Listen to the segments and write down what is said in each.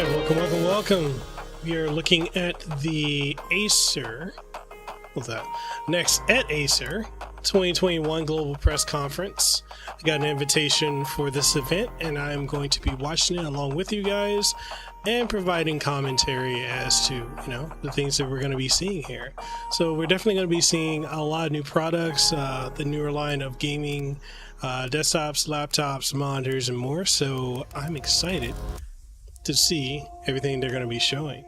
right, welcome. We are looking at the Acer, what's that? Next at Acer 2021 Global Press Conference. I got an invitation for this event, and I'm going to be watching it along with you guys and providing commentary as to, the things that we're going to be seeing here. So we're definitely going to be seeing a lot of new products, the newer line of gaming desktops, laptops, monitors, and more. So I'm excited to see everything they're going to be showing.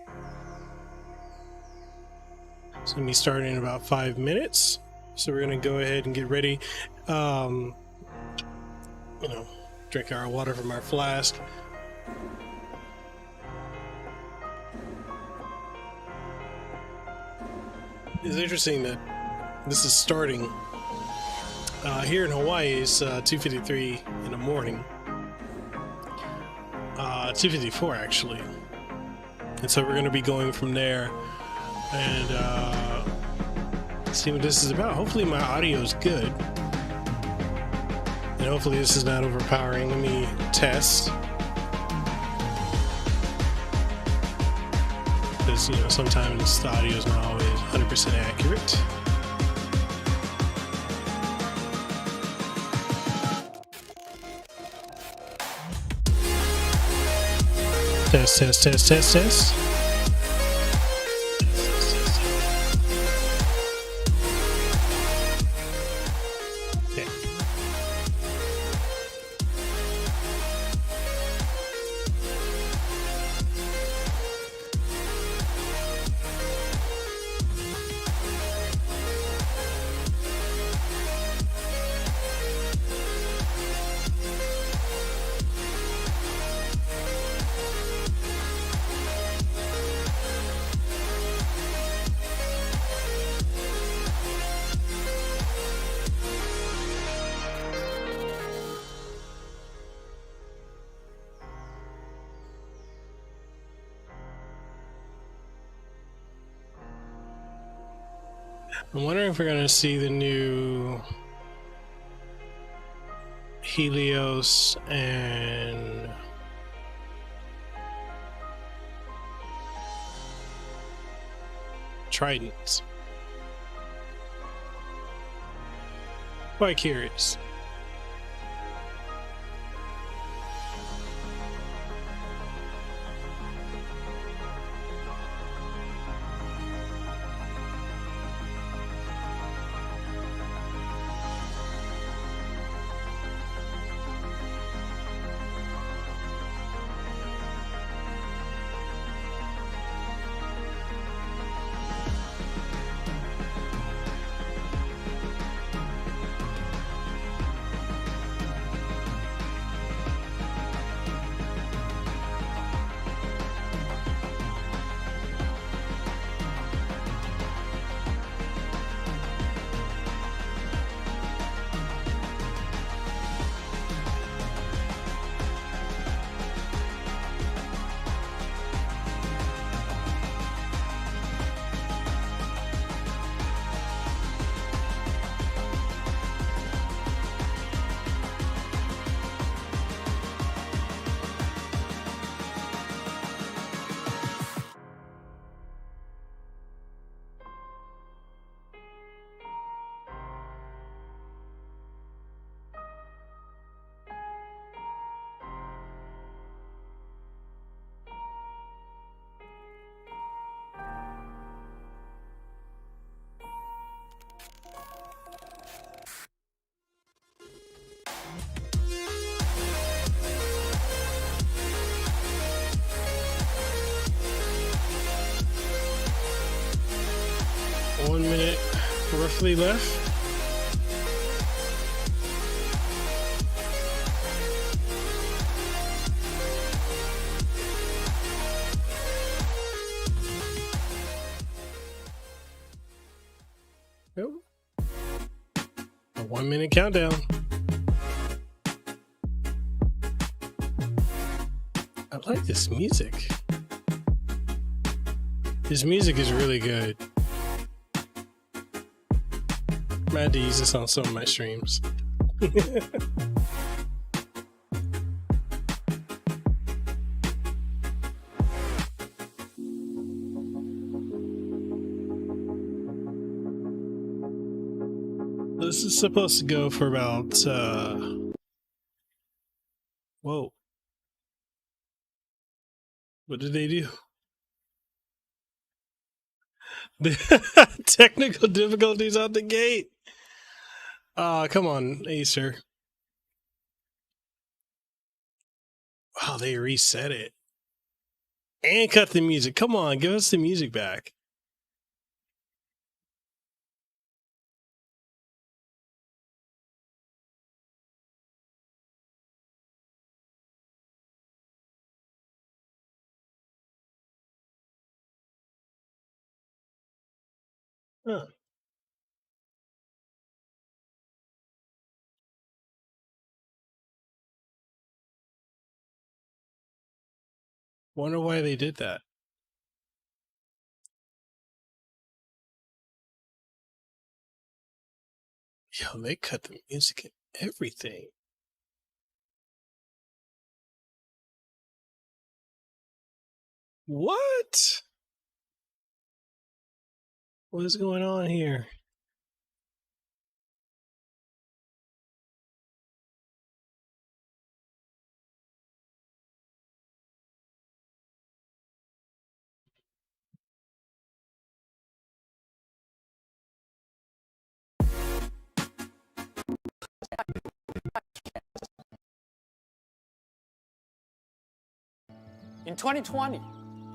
It's going to be starting in about 5 minutes. So we're going to go ahead and get ready. Drink our water from our flask. It's interesting that this is starting here in Hawaii. It's 2:53 in the morning. 2:54 actually. And so we're going to be going from there and see what this is about. Hopefully my audio is good. And hopefully this is not overpowering. Let me test. Because, sometimes the audio is not always 100% accurate. Test. Okay. I'm wondering if we're going to see the new Helios and Tridents. Quite curious. Roughly left. Nope. A 1 minute countdown. I like this music. This music is really good. I had to use this on some of my streams. is supposed to go for about, whoa. What did they do? Technical difficulties out the gate. Come on, Acer. Wow, they reset it. And cut the music. Come on, give us the music back. Huh. Wonder why they did that. Yo, they cut the music and everything. What? What is going on here? In 2020,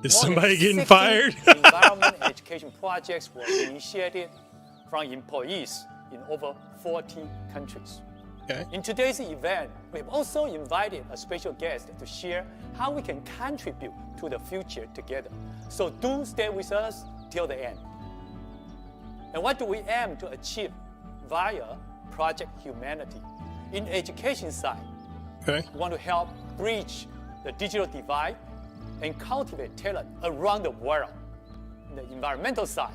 Is somebody getting 60 fired? environment and education projects were initiated from employees in over 40 countries. Okay. In today's event, we have also invited a special guest to share how we can contribute to the future together. So do stay with us till the end. And what do we aim to achieve via Project Humanity? In education side, Okay. we want to help bridge the digital divide and cultivate talent around the world. In the environmental side,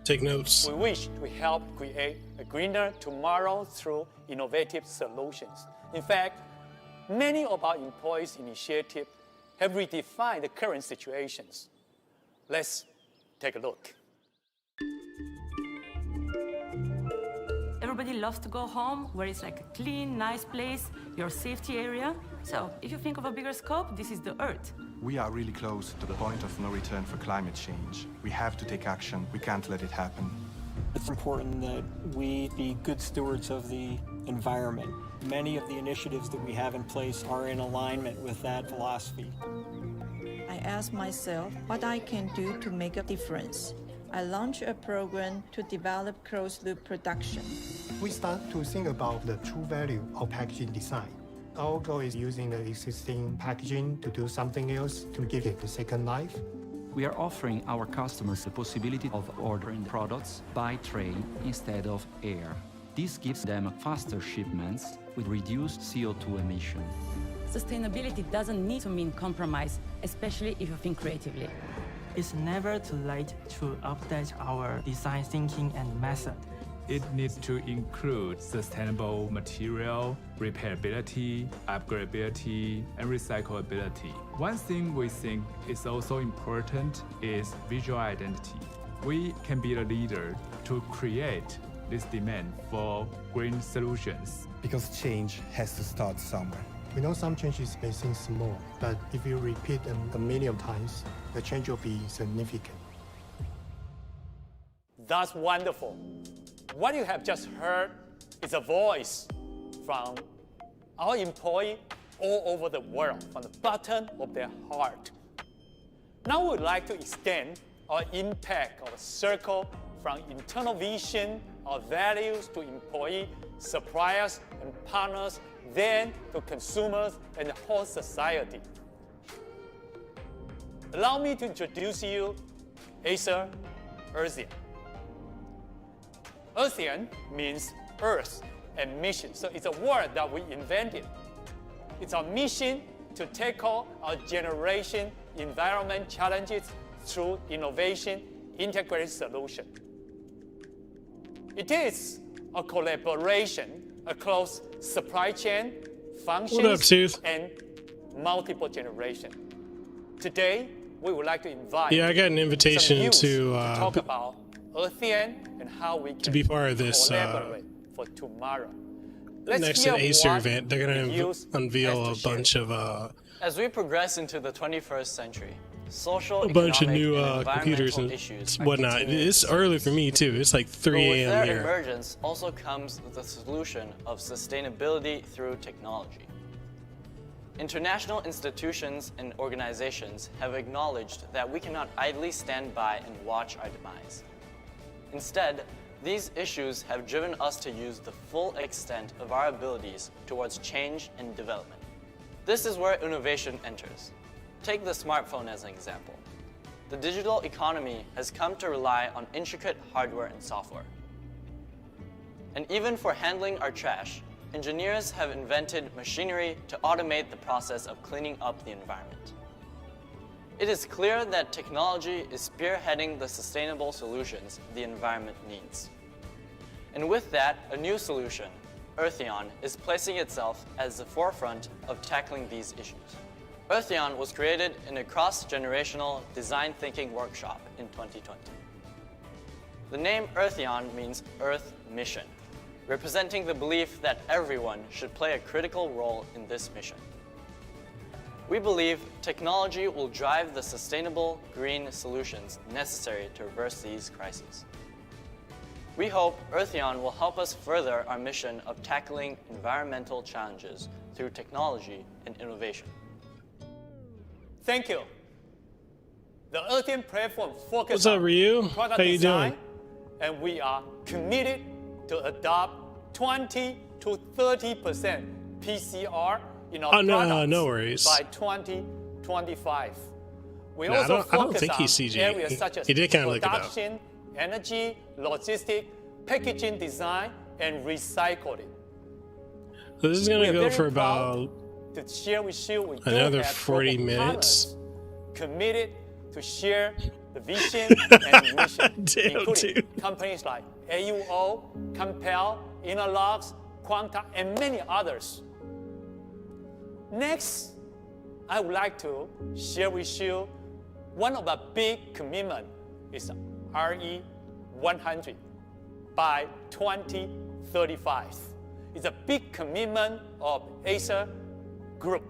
Take notes. we wish to help create a greener tomorrow through innovative solutions. In fact, many of our employees' initiatives have redefined the current situations. Let's take a look. Everybody loves to go home where it's like a clean, nice place, your safety area. So if you think of a bigger scope, this is the Earth. We are really close to the point of no return for climate change. We have to take action. We can't let it happen. It's important that we be good stewards of the environment. Many of the initiatives that we have in place are in alignment with that philosophy. I asked myself what I can do to make a difference. I launched a program to develop closed-loop production. We start to think about the true value of packaging design. Our goal is using the existing packaging to do something else to give it a second life. We are offering our customers the possibility of ordering products by train instead of air. This gives them faster shipments with reduced CO2 emission. Sustainability doesn't need to mean compromise, especially if you think creatively. It's never too late to update our design thinking and method. It needs to include sustainable material, repairability, upgradability, and recyclability. One thing we think is also important is visual identity. We can be the leader to create this demand for green solutions. Because change has to start somewhere. We know some changes may seem small, but if you repeat them a million times, the change will be significant. That's wonderful. What you have just heard is a voice from our employees all over the world, from the bottom of their heart. Now we would like to extend our impact, our circle, from internal vision, our values to employees, suppliers, and partners, then to consumers and the whole society. Allow me to introduce you Acer Earthian. Earthian means earth and mission, so it's a word that we invented. It's our mission to tackle our generation environment challenges through innovation, integrated solution. It is a collaboration across supply chain, functions, What up, Tooth? and multiple generations. Today, we would like to invite Yeah, I got an invitation some youth to talk about Earthian and how we can be part of this collaborate for for tomorrow. Let's Next hear to Acer what event, they're the going to youth unveil a has to share. bunch of As we progress into the 21st century, social, a bunch of economic, new and computers environmental and issues are whatnot. continuing It's to early surface. for me too. It's like But 3 with their a.m. here. emergence also comes the solution of sustainability through technology. International institutions and organizations have acknowledged that we cannot idly stand by and watch our demise. Instead, these issues have driven us to use the full extent of our abilities towards change and development. This is where innovation enters. Take the smartphone as an example. The digital economy has come to rely on intricate hardware and software. And even for handling our trash, engineers have invented machinery to automate the process of cleaning up the environment. It is clear that technology is spearheading the sustainable solutions the environment needs. And with that, a new solution, Eartheon, is placing itself as the forefront of tackling these issues. Eartheon was created in a cross-generational design thinking workshop in 2020. The name Eartheon means Earth Mission, representing the belief that everyone should play a critical role in this mission. We believe technology will drive the sustainable green solutions necessary to reverse these crises. We hope Eartheon will help us further our mission of tackling environmental challenges through technology and innovation. Thank you. The Eartheon platform focuses What's up, Ryu? on product How you design, doing? and we are committed to adopt 20 to 30% PCR in our Oh, no, products no worries. by 2025. We No, I also don't focus think on he's CG. areas such as He did kinda look it up. production, energy, logistics, packaging design, and recycling. So this is going We to are go very for proud about to share with you, we do another have 40 global minutes. partners committed to share the vision and mission, Damn, including dude. companies like AUO, Compel, Interlocks, Quanta, and many others. Next, I would like to share with you one of the big commitment is RE100 by 2035. It's a big commitment of Acer Group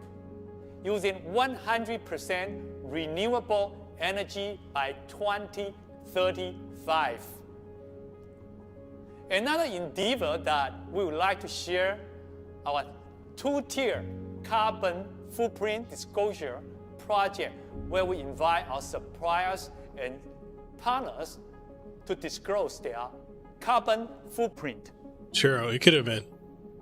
using 100% renewable energy by 2035. Another endeavor that we would like to share our two-tier carbon footprint disclosure project, where we invite our suppliers and partners to disclose their carbon footprint. Sure, it could have been.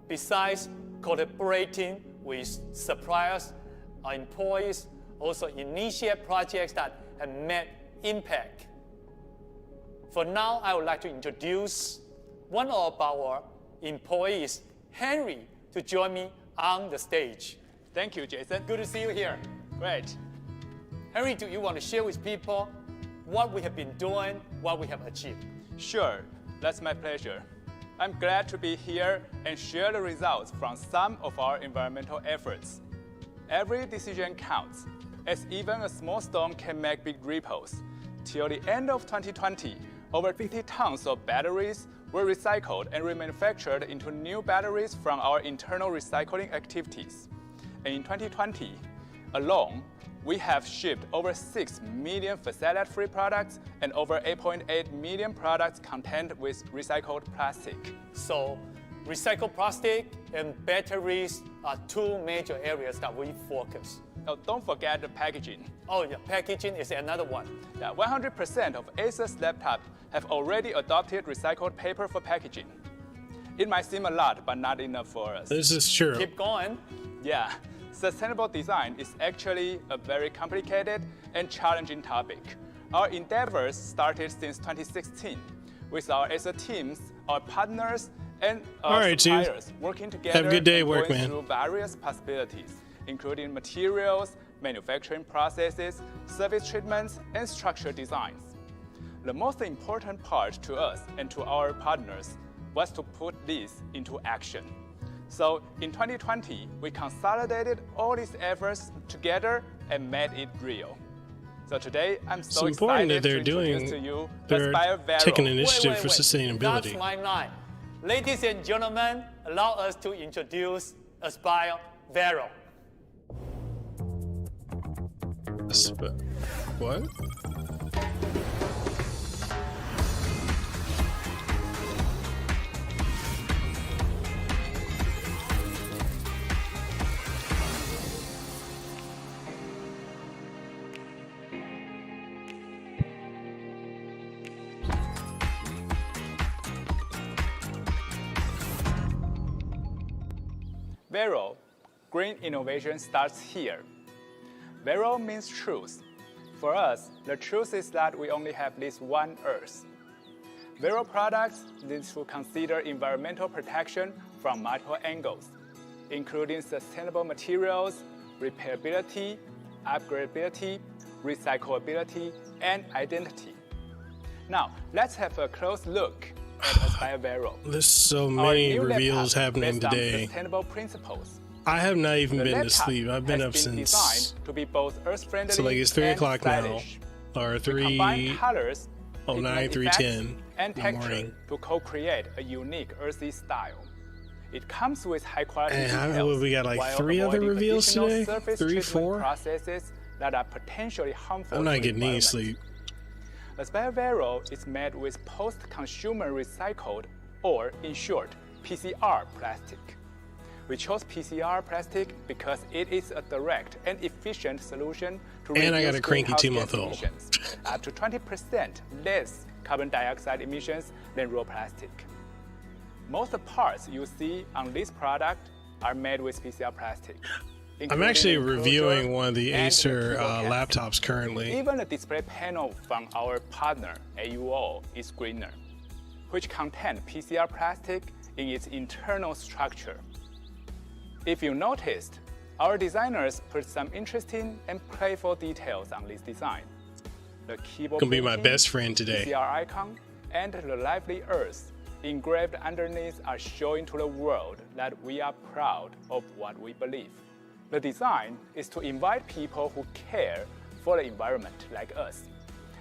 Besides collaborating with suppliers, our employees also initiate projects that have made impact. For now, I would like to introduce one of our employees, Henry, to join me on the stage. Thank you, Jason. Good to see you here. Great. Henry, do you want to share with people what we have been doing, what we have achieved? Sure, that's my pleasure. I'm glad to be here and share the results from some of our environmental efforts. Every decision counts, as even a small stone can make big ripples. Till the end of 2020, over 50 tons of batteries were recycled and remanufactured into new batteries from our internal recycling activities. And in 2020 alone, we have shipped over 6 million phthalate-free products and over 8.8 million products contained with recycled plastic. So, recycled plastic and batteries are two major areas that we focus. Now, don't forget the packaging. Oh yeah, packaging is another one. Yeah, 100% of Acer's laptops have already adopted recycled paper for packaging. It might seem a lot, but not enough for us. This is true. Keep going. Yeah, sustainable design is actually a very complicated and challenging topic. Our endeavors started since 2016 with our Acer teams, our partners, and our suppliers working together Have a good day, and work, going man. through various possibilities, including materials, manufacturing processes, service treatments, and structure designs. The most important part to us and to our partners was to put this into action. So in 2020, we consolidated all these efforts together and made it real. So today, I'm so important excited that they're to introduce doing. to you They're AVerMedia. taking an initiative for That's sustainability. my line. Ladies and gentlemen, allow us to introduce Aspire Vero. What? Vero, green innovation starts here. Vero means truth. For us, the truth is that we only have this one Earth. Vero products need to consider environmental protection from multiple angles, including sustainable materials, repairability, upgradability, recyclability, and identity. Now, let's have a close look at Aspire Vero. There's so many reveals happening today. Sustainable principles. I have not even been to sleep. I've been up since. To be both earth-friendly So like it's 3 o'clock now, or colors, 3:09, 3:10 and in the morning. texture to co-create a unique earthy style. It comes with high-quality And details. we got like while 3 other avoiding reveals additional today? surface 3, treatment 4? processes that are potentially harmful. I'm to not the getting any environment. sleep. Aspire Vero is made with post-consumer recycled, or in short, PCR plastic. We chose PCR plastic because it is a direct and efficient solution to And I got reduce a cranky greenhouse gas 2-month-old. emissions, up to 20% less carbon dioxide emissions than raw plastic. Most parts you see on this product are made with PCR plastic. I'm actually including the reviewing enclosure one of the and Acer keyboard case. laptops currently. Even the display panel from our partner, AUO, is greener, which contains PCR plastic in its internal structure. If you noticed, our designers put some interesting and playful details on this design. The keyboard Gonna be my printing, best friend today. PCR icon, and the lively earth engraved underneath are showing to the world that we are proud of what we believe. The design is to invite people who care for the environment like us,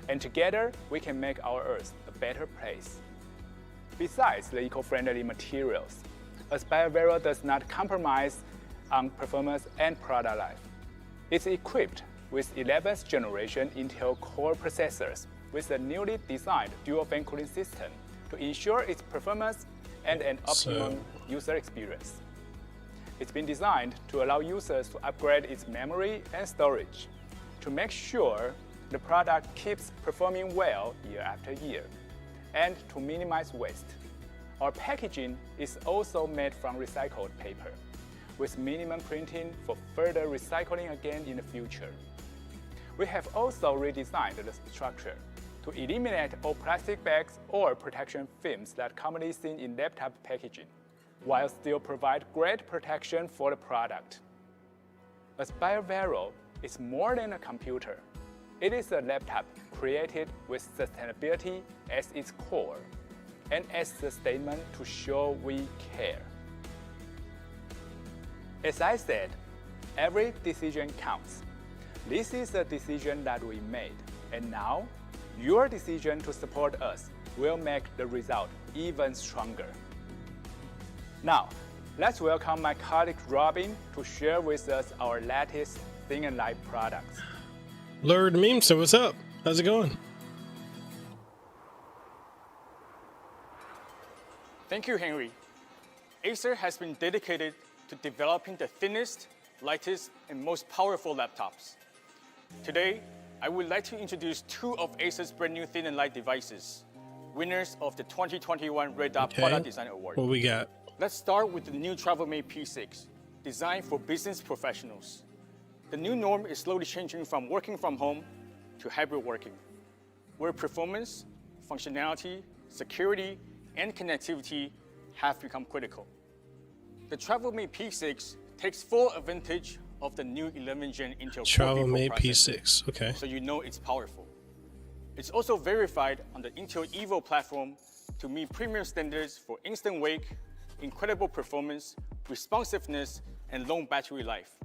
and together we can make our Earth a better place. Besides the eco-friendly materials, Aspire Vero does not compromise on performance and product life. It's equipped with 11th generation Intel Core processors with a newly designed dual fan cooling system to ensure its performance and an optimum user experience. It's been designed to allow users to upgrade its memory and storage to make sure the product keeps performing well year after year, and to minimize waste. Our packaging is also made from recycled paper, with minimum printing for further recycling again in the future. We have also redesigned the structure to eliminate all plastic bags or protection films that commonly seen in laptop packaging, while still provide great protection for the product. Aspire Vero is more than a computer. It is a laptop created with sustainability as its core, and as the statement to show we care. As I said, every decision counts. This is a decision that we made, and now your decision to support us will make the result even stronger. Now, let's welcome my colleague Robin to share with us our latest Thin and Light products. Lord Meme, so what's up? How's it going? Thank you, Henry. Acer has been dedicated to developing the thinnest, lightest, and most powerful laptops. Today, I would like to introduce 2 of Acer's brand new Thin and Light devices, winners of the 2021 Red Dot Product Design Award. What we got? Let's start with the new TravelMate P6, designed for business professionals. The new norm is slowly changing from working from home to hybrid working, where performance, functionality, security, and connectivity have become critical. The TravelMate P6 takes full advantage of the new 11th Gen Intel TravelMate P6, okay. So you know it's powerful. It's also verified on the Intel Evo platform to meet premium standards for instant wake, incredible performance, responsiveness, and long battery life.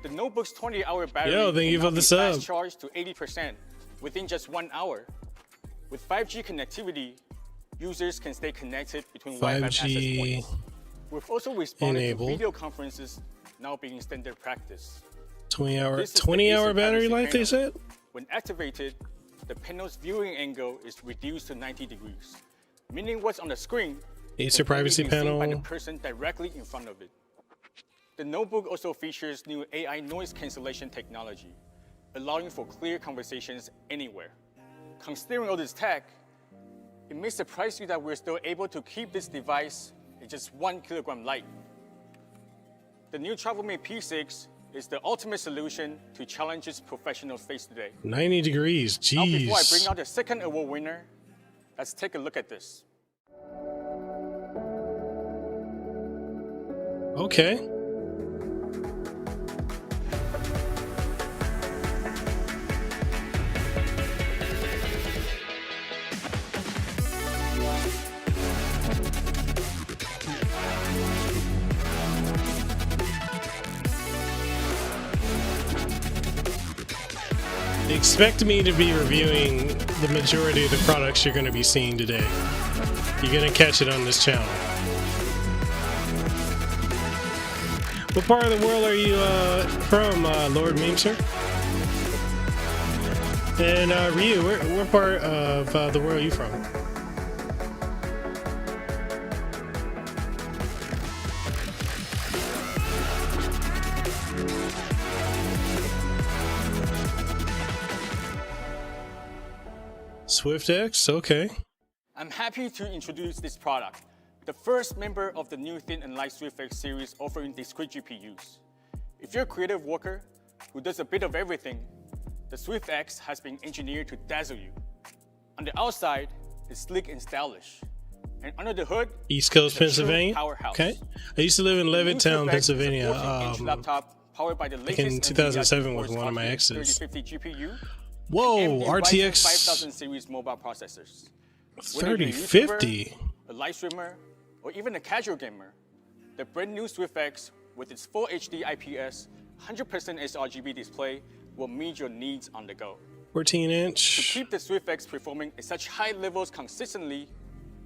The notebook's 20-hour battery thank you for the sub. fast charged to 80% within just 1 hour. With 5G connectivity, users can stay connected between Wi-Fi access 5G points. We've also responded enabled. to video conferences now being standard practice. 20-hour This is the 20-hour Acer battery privacy life, they panel. said? When activated, the panel's viewing angle is reduced to 90 degrees, meaning what's on the screen Acer can only privacy be seen by the panel. person directly in front of it. The notebook also features new AI noise cancellation technology, allowing for clear conversations anywhere. Considering all this tech, it may surprise you that we're still able to keep this device at just 1 kilogram light. The new TravelMate P6 is the ultimate solution to challenges professionals face today. 90 degrees, Now, before I jeez. bring out the second award winner, let's take a look at this. Okay. Expect me to be reviewing the majority of the products you're going to be seeing today. You're going to catch it on this channel. What part of the world are you from, Lord Memester? And Ryu, what part of the world are you from? SwiftX, okay. I'm happy to introduce this product, the first member of the new Thin and Light SwiftX series offering discrete GPUs. If you're a creative worker who does a bit of everything, the SwiftX has been engineered to dazzle you. On the outside, it's sleek and stylish. And under the hood, East Coast, it's a true Pennsylvania. powerhouse. Okay. I used to live in The new Levittown, SwiftX is a Pennsylvania. 14-inch laptop powered by the like latest in 2007 NVIDIA with one of my GeForce exes. 3050 GPU. Whoa, and AMD Ryzen RTX 5000 series mobile processors. Whether you're a YouTuber, 3050. a live streamer, or even a casual gamer, the brand new SwiftX with its full HD IPS, 100% sRGB display will meet your needs on the go. 14-inch. To keep the SwiftX performing at such high levels consistently,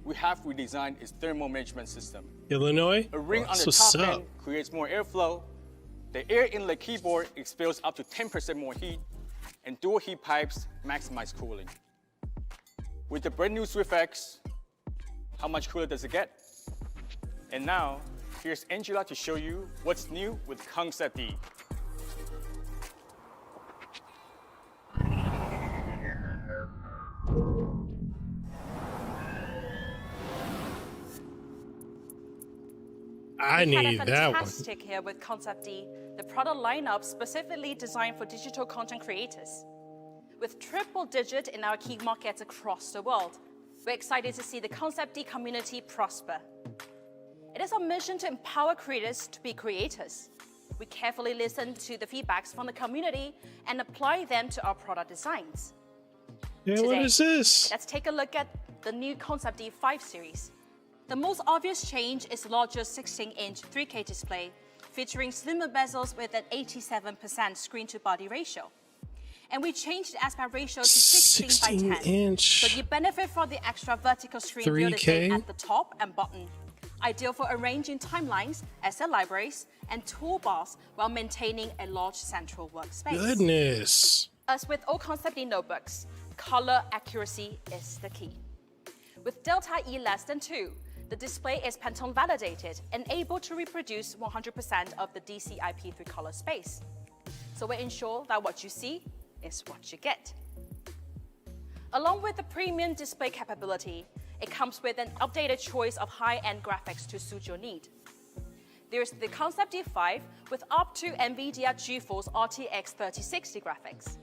we have redesigned its thermal management system. Illinois? A ring on That's the what's top up. end creates more airflow. The air inlet keyboard expels up to 10% more heat, and dual heat pipes maximize cooling. With the brand new SwiftX, how much cooler does it get? And now, here's Angela to show you what's new with Concept D. I need that one. Fantastic here with Concept D, the product lineup specifically designed for digital content creators. With triple digit in our key markets across the world, we're excited to see the Concept D community prosper. It is our mission to empower creators to be creators. We carefully listen to the feedbacks from the community and apply them to our product designs. Yeah, what is this? Let's take a look at the new Concept D 5 series. The most obvious change is larger 16-inch 3K display, featuring slimmer bezels with an 87% screen-to-body ratio. And we changed the aspect ratio to 16 by 10. inch. So you benefit from the extra vertical screen real 3K? estate at the top and bottom. Ideal for arranging timelines, asset libraries, and toolbars while maintaining a large central workspace. Goodness. As with all Concept D notebooks, color accuracy is the key. With delta E less than 2, the display is Pantone validated and able to reproduce 100% of the DCI-P3 color space. So we ensure that what you see is what you get. Along with the premium display capability, it comes with an updated choice of high-end graphics to suit your need. There's the Concept D5 with up to NVIDIA GeForce RTX 3060 graphics.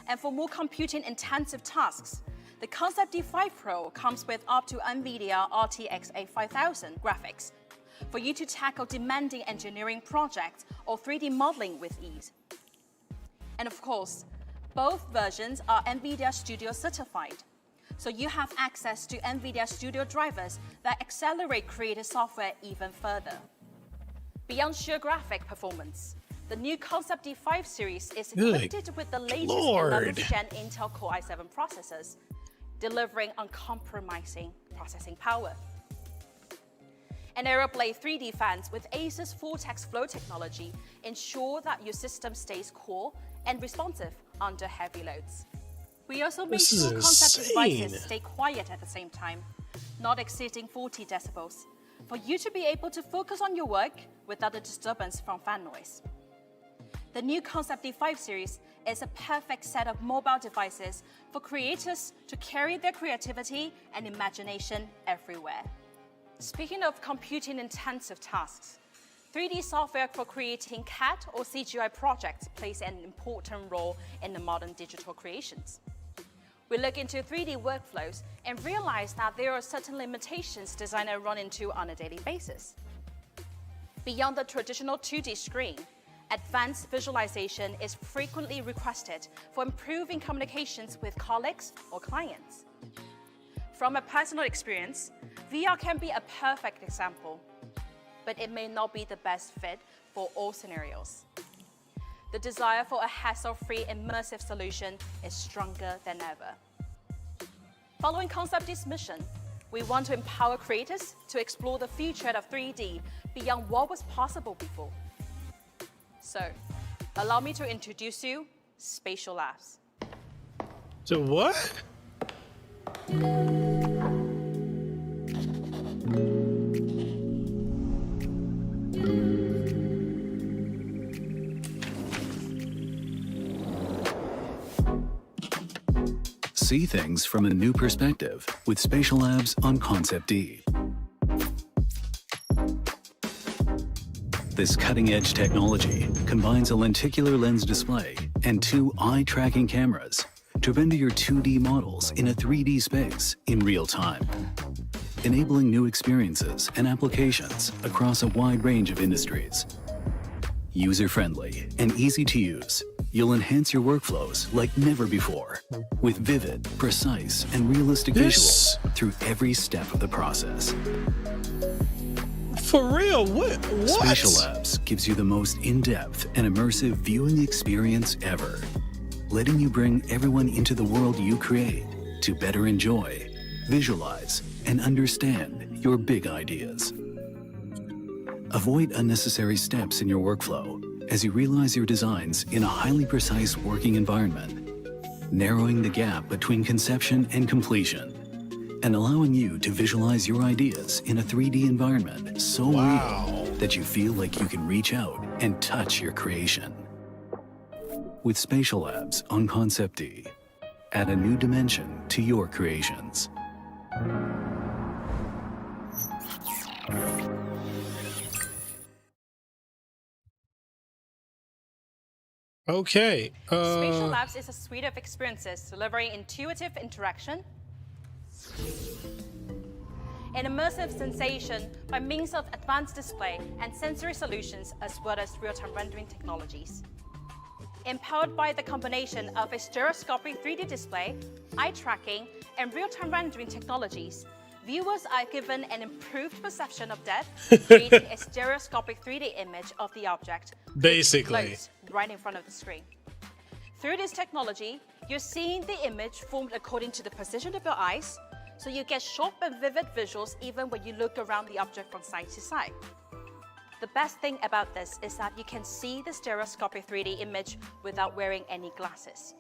And for more computing-intensive tasks, the Concept D5 Pro comes with up to NVIDIA RTX 5000 graphics for you to tackle demanding engineering projects or 3D modeling with ease. And of course, both versions are NVIDIA Studio certified, so you have access to NVIDIA Studio drivers that accelerate creative software even further. Beyond sheer graphic performance, the new Concept D5 series is equipped with the latest 11th Gen Intel Core i7 processors, delivering uncompromising processing power. And AeroBlade 3D fans with Acer's Vortex Flow technology ensure that your system stays cool and responsive under heavy loads. We also make sure concept devices stay quiet at the same time, not exceeding 40 decibels, for you to be able to focus on your work without the disturbance from fan noise. The new Concept D5 series is a perfect set of mobile devices for creators to carry their creativity and imagination everywhere. Speaking of computing-intensive tasks, 3D software for creating CAD or CGI projects plays an important role in the modern digital creations. We look into 3D workflows and realize that there are certain limitations designers run into on a daily basis. Beyond the traditional 2D screen, advanced visualization is frequently requested for improving communications with colleagues or clients. From a personal experience, VR can be a perfect example, but it may not be the best fit for all scenarios. The desire for a hassle-free immersive solution is stronger than ever. Following Concept D's mission, we want to empower creators to explore the future of 3D beyond what was possible before. So, allow me to introduce you Spatial Labs. So what? See things from a new perspective with Spatial Labs on Concept D. This cutting-edge technology combines a lenticular lens display and 2 eye-tracking cameras to render your 2D models in a 3D space in real time, enabling new experiences and applications across a wide range of industries. User-friendly and easy to use, you'll enhance your workflows like never before with vivid, precise, and realistic visuals through every step of the process. For real? What? Spatial Labs gives you the most in-depth and immersive viewing experience ever, letting you bring everyone into the world you create to better enjoy, visualize, and understand your big ideas. Avoid unnecessary steps in your workflow as you realize your designs in a highly precise working environment, narrowing the gap between conception and completion, and allowing you to visualize your ideas in a 3D environment so real that you feel like you can reach out and touch your creation. With Spatial Labs on Concept D, add a new dimension to your creations. Okay. Spatial Labs is a suite of experiences delivering intuitive interaction, an immersive sensation by means of advanced display and sensory solutions, as well as real-time rendering technologies. Empowered by the combination of a stereoscopic 3D display, eye tracking, and real-time rendering technologies, viewers are given an improved perception of depth, creating a stereoscopic 3D image of the object, basically, right in front of the screen. Through this technology, you're seeing the image formed according to the position of your eyes, so you get sharp and vivid visuals even when you look around the object from side to side. The best thing about this is that you can see the stereoscopic 3D image without wearing any glasses.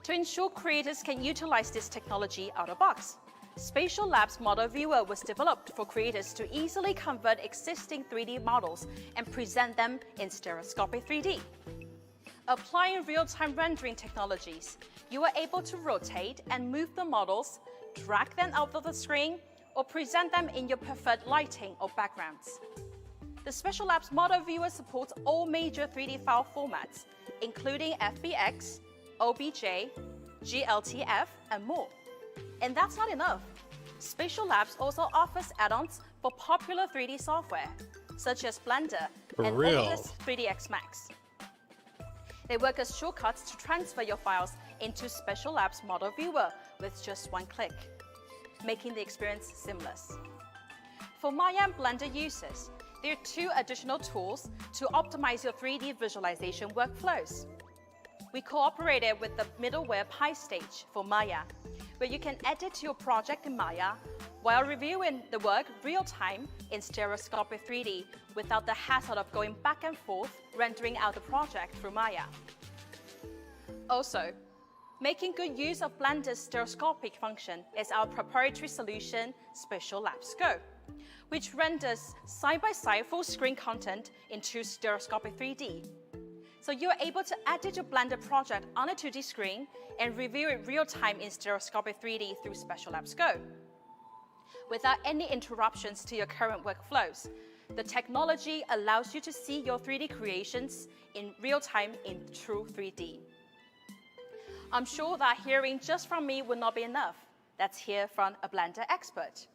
To ensure creators can utilize this technology out of box, Spatial Labs Model Viewer was developed for creators to easily convert existing 3D models and present them in stereoscopic 3D. Applying real-time rendering technologies, you are able to rotate and move the models, drag them out of the screen, or present them in your preferred lighting or backgrounds. The Spatial Labs Model Viewer supports all major 3D file formats, including FBX, OBJ, GLTF, and more. And that's not enough. Spatial Labs also offers add-ons for popular 3D software, such as Blender and Oculus 3ds Max. They work as shortcuts to transfer your files into Spatial Labs Model Viewer with just one click, making the experience seamless. For Maya and Blender users, there are 2 additional tools to optimize your 3D visualization workflows. We cooperated with the middleware PyStage for Maya, where you can edit your project in Maya while reviewing the work real-time in stereoscopic 3D without the hassle of going back and forth rendering out the project through Maya. Also, making good use of Blender's stereoscopic function is our proprietary solution, Spatial Lab Scope, which renders side-by-side full-screen content in true stereoscopic 3D. So you're able to edit your Blender project on a 2D screen and review it real-time in stereoscopic 3D through Spatial Lab Scope. Without any interruptions to your current workflows, the technology allows you to see your 3D creations in real time in true 3D. I'm sure that hearing just from me would not be enough. Let's hear from a Blender expert.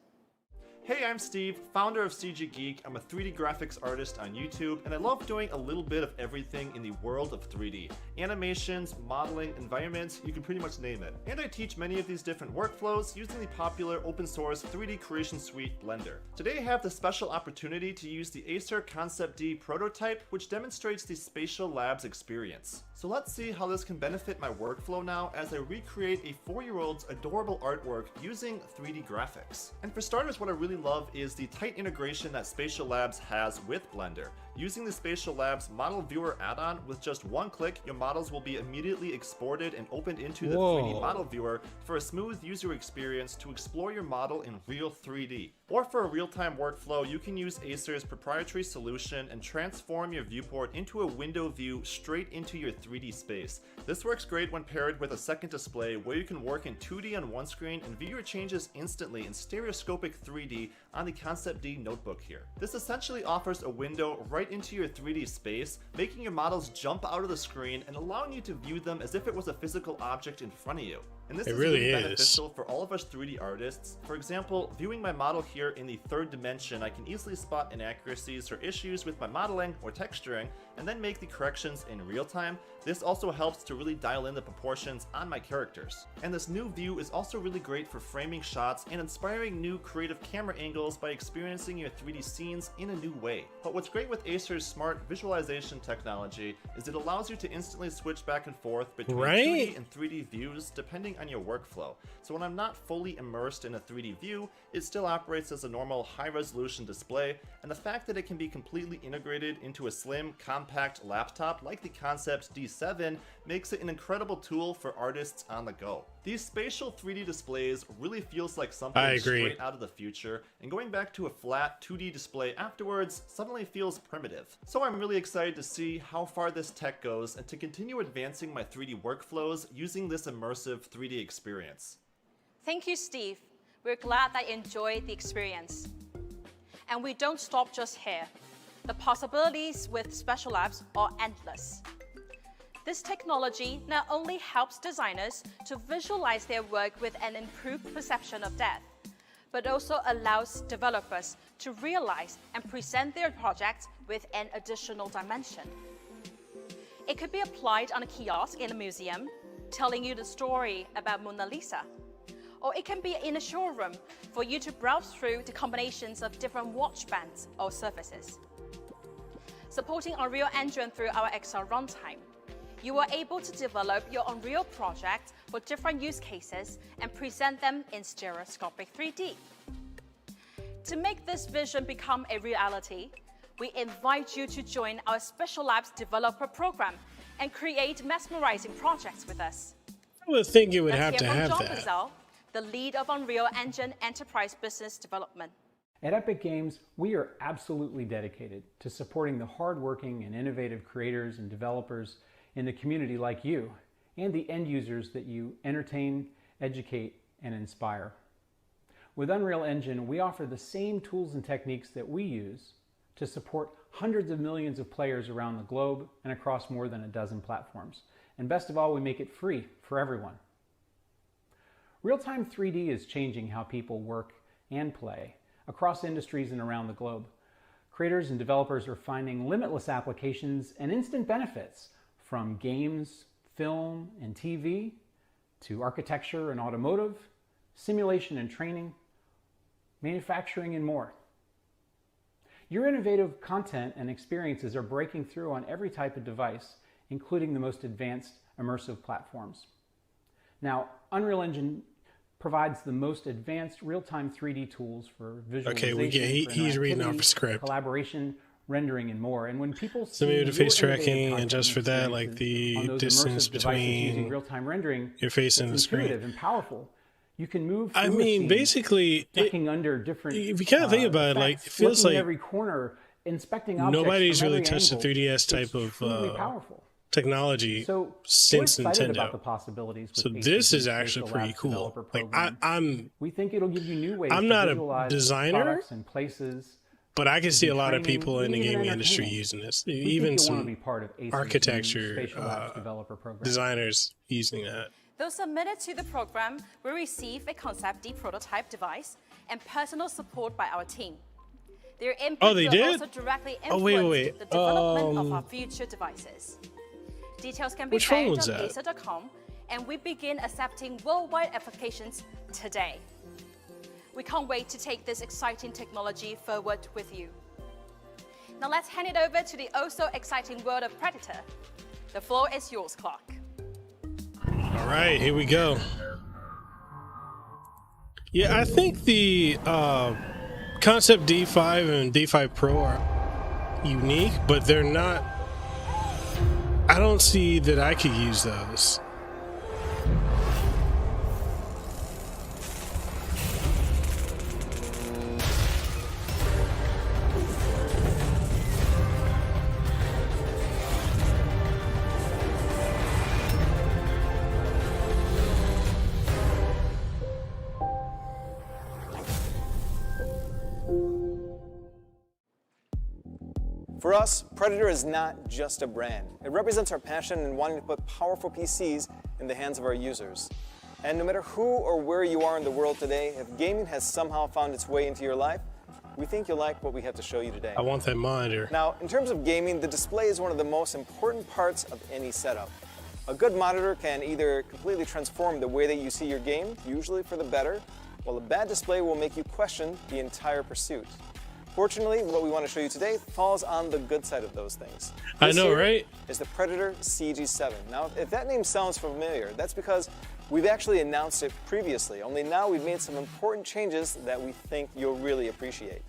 Hey, I'm Steve, founder of CG Geek. I'm a 3D graphics artist on YouTube, and I love doing a little bit of everything in the world of 3D. Animations, modeling, environments, you can pretty much name it. And I teach many of these different workflows using the popular open source 3D creation suite Blender. Today I have the special opportunity to use the Acer Concept D prototype, which demonstrates the Spatial Labs experience. So let's see how this can benefit my workflow now as I recreate a 4-year-old's adorable artwork using 3D graphics. And for starters, what I really love is the tight integration that Spatial Labs has with Blender. Using the Spatial Labs Model Viewer add-on, with just one click, your models will be immediately exported and opened into the 3D Model Viewer for a smooth user experience to explore your model in real 3D. Or for a real-time workflow, you can use Acer's proprietary solution and transform your viewport into a window view straight into your 3D space. This works great when paired with a second display where you can work in 2D on one screen and view your changes instantly in stereoscopic 3D on the Concept D notebook here. This essentially offers a window right into your 3D space, making your models jump out of the screen and allowing you to view them as if it was a physical object in front of you. And this is really beneficial for all of us 3D artists. For example, viewing my model here in the third dimension, I can easily spot inaccuracies or issues with my modeling or texturing, and then make the corrections in real time. This also helps to really dial in the proportions on my characters. And this new view is also really great for framing shots and inspiring new creative camera angles by experiencing your 3D scenes in a new way. But what's great with Acer's smart visualization technology is it allows you to instantly switch back and forth between 2D and 3D views depending on your workflow. So when I'm not fully immersed in a 3D view, it still operates as a normal high-resolution display, and the fact that it can be completely integrated into a slim, compact laptop like the Concept D7 makes it an incredible tool for artists on the go. These spatial 3D displays really feels like something straight out of the future, and going back to a flat 2D display afterwards suddenly feels primitive. So I'm really excited to see how far this tech goes and to continue advancing my 3D workflows using this immersive 3D experience. Thank you, Steve. We're glad that you enjoyed the experience. And we don't stop just here. The possibilities with Spatial Labs are endless. This technology not only helps designers to visualize their work with an improved perception of depth, but also allows developers to realize and present their projects with an additional dimension. It could be applied on a kiosk in a museum, telling you the story about Mona Lisa. Or it can be in a showroom for you to browse through the combinations of different watch bands or surfaces. Supporting Unreal Engine through our XR runtime, you are able to develop your Unreal project for different use cases and present them in stereoscopic 3D. To make this vision become a reality, we invite you to join our Spatial Labs developer program and create mesmerizing projects with us. I would think you would have to have John that. Bazell, the lead of Unreal Engine Enterprise Business Development. At Epic Games, we are absolutely dedicated to supporting the hardworking and innovative creators and developers in the community like you, and the end users that you entertain, educate, and inspire. With Unreal Engine, we offer the same tools and techniques that we use to support hundreds of millions of players around the globe and across more than a dozen platforms. And best of all, we make it free for everyone. Real-time 3D is changing how people work and play across industries and around the globe. Creators and developers are finding limitless applications and instant benefits from games, film, and TV, to architecture and automotive, simulation and training, manufacturing, and more. Your innovative content and experiences are breaking through on every type of device, including the most advanced immersive platforms. Now, Unreal Engine provides the most advanced real-time 3D tools for visualization, Okay, he's reading off a script. Collaboration, rendering, and more. And when people see So maybe the face your innovative tracking, and content just for that, like on the those distance immersive devices using between real-time rendering, your face and the it's screen. intuitive and powerful. You can move. I through a mean, scene, basically, ducking under different. if you kind of think about it, like, effects, it feels looking like at every corner, inspecting objects nobody's from really every touched angle. the 3DS type It's of truly powerful. technology So since we're excited Nintendo. about the possibilities with So AC's this is Spatial actually pretty Labs cool. developer Like program. We think it'll give you new ways I'm to not a visualize designer, products and places. but I can see a lot of training, people in the even gaming industry entertaining. using this. We think Even you'll some wanna be part of AC's new architecture Spatial Labs developer program. designers using that. Those submitted to the program will receive a Concept D prototype device and personal support by our team. Their input they will did? also directly Oh, influence wait. the development of our future devices. Details can be Which phone found was on that? acer.com, and we begin accepting worldwide applications today. We can't wait to take this exciting technology forward with you. Now let's hand it over to the oh-so exciting world of Predator. The floor is yours, Clark. All right, here we go. Yeah, I think the Concept D5 and D5 Pro are unique, but they're not. I don't see that I could use those. For us, Predator is not just a brand. It represents our passion in wanting to put powerful PCs in the hands of our users. And no matter who or where you are in the world today, if gaming has somehow found its way into your life, we think you'll like what we have to show you today. I want that monitor. Now, in terms of gaming, the display is one of the most important parts of any setup. A good monitor can either completely transform the way that you see your game, usually for the better, while a bad display will make you question the entire pursuit. Fortunately, what we want to show you today falls on the good side of those things. I This know, here right? is the Predator CG7. Now, if that name sounds familiar, that's because we've actually announced it previously, only now we've made some important changes that we think you'll really appreciate.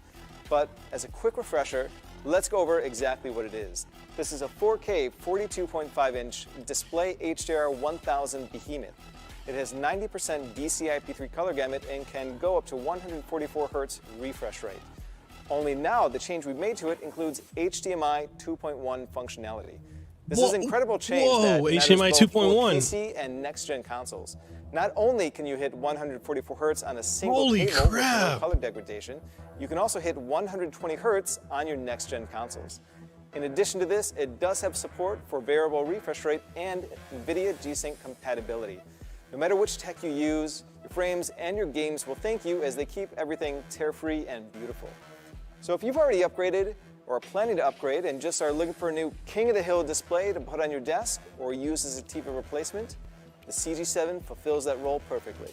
But as a quick refresher, let's go over exactly what it is. This is a 4K 42.5-inch display HDR 1000 behemoth. It has 90% DCI-P3 color gamut and can go up to 144 Hz refresh rate. Only now, the change we've made to it includes HDMI 2.1 functionality. This is an incredible change that matters HDMI both for 2.1. PC and next-gen consoles. Not only can you hit 144 Hz on a single Holy cable with crap. no color degradation, you can also hit 120 Hz on your next-gen consoles. In addition to this, it does have support for variable refresh rate and NVIDIA G-Sync compatibility. No matter which tech you use, your frames and your games will thank you as they keep everything tear-free and beautiful. So if you've already upgraded or are planning to upgrade and just are looking for a new King of the Hill display to put on your desk or use as a TV replacement, the CG7 fulfills that role perfectly.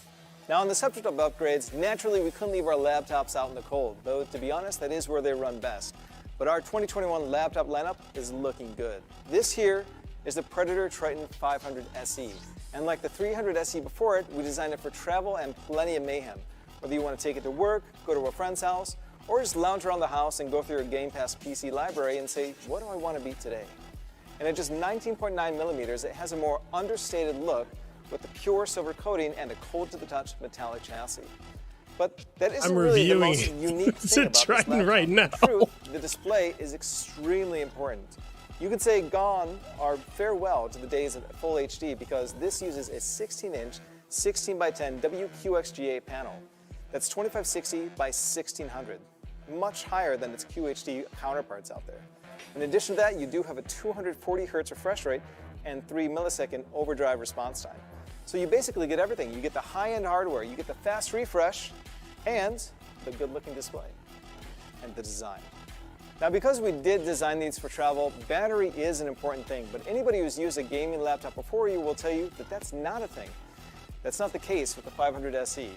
Now on the subject of upgrades, naturally we couldn't leave our laptops out in the cold, though to be honest, that is where they run best. But our 2021 laptop lineup is looking good. This here is the Predator Triton 500 SE. And like the 300 SE before it, we designed it for travel and plenty of mayhem. Whether you want to take it to work, go to a friend's house, or just lounge around the house and go through your Game Pass PC library and say, what do I want to beat today? And at just 19.9 millimeters, it has a more understated look with the pure silver coating and a cold-to-the-touch metallic chassis. But that isn't really the most unique thing about this laptop. right now. In truth, the display is extremely important. You could say gone or farewell to the days of full HD because this uses a 16-inch 16x10 WQXGA panel. That's 2560 by 1600, much higher than its QHD counterparts out there. In addition to that, you do have a 240 Hz refresh rate and 3 millisecond overdrive response time. So you basically get everything. You get the high-end hardware, you get the fast refresh, and the good-looking display, and the design. Now, because we did design these for travel, battery is an important thing, but anybody who's used a gaming laptop before you will tell you that that's not a thing. That's not the case with the 500 SE.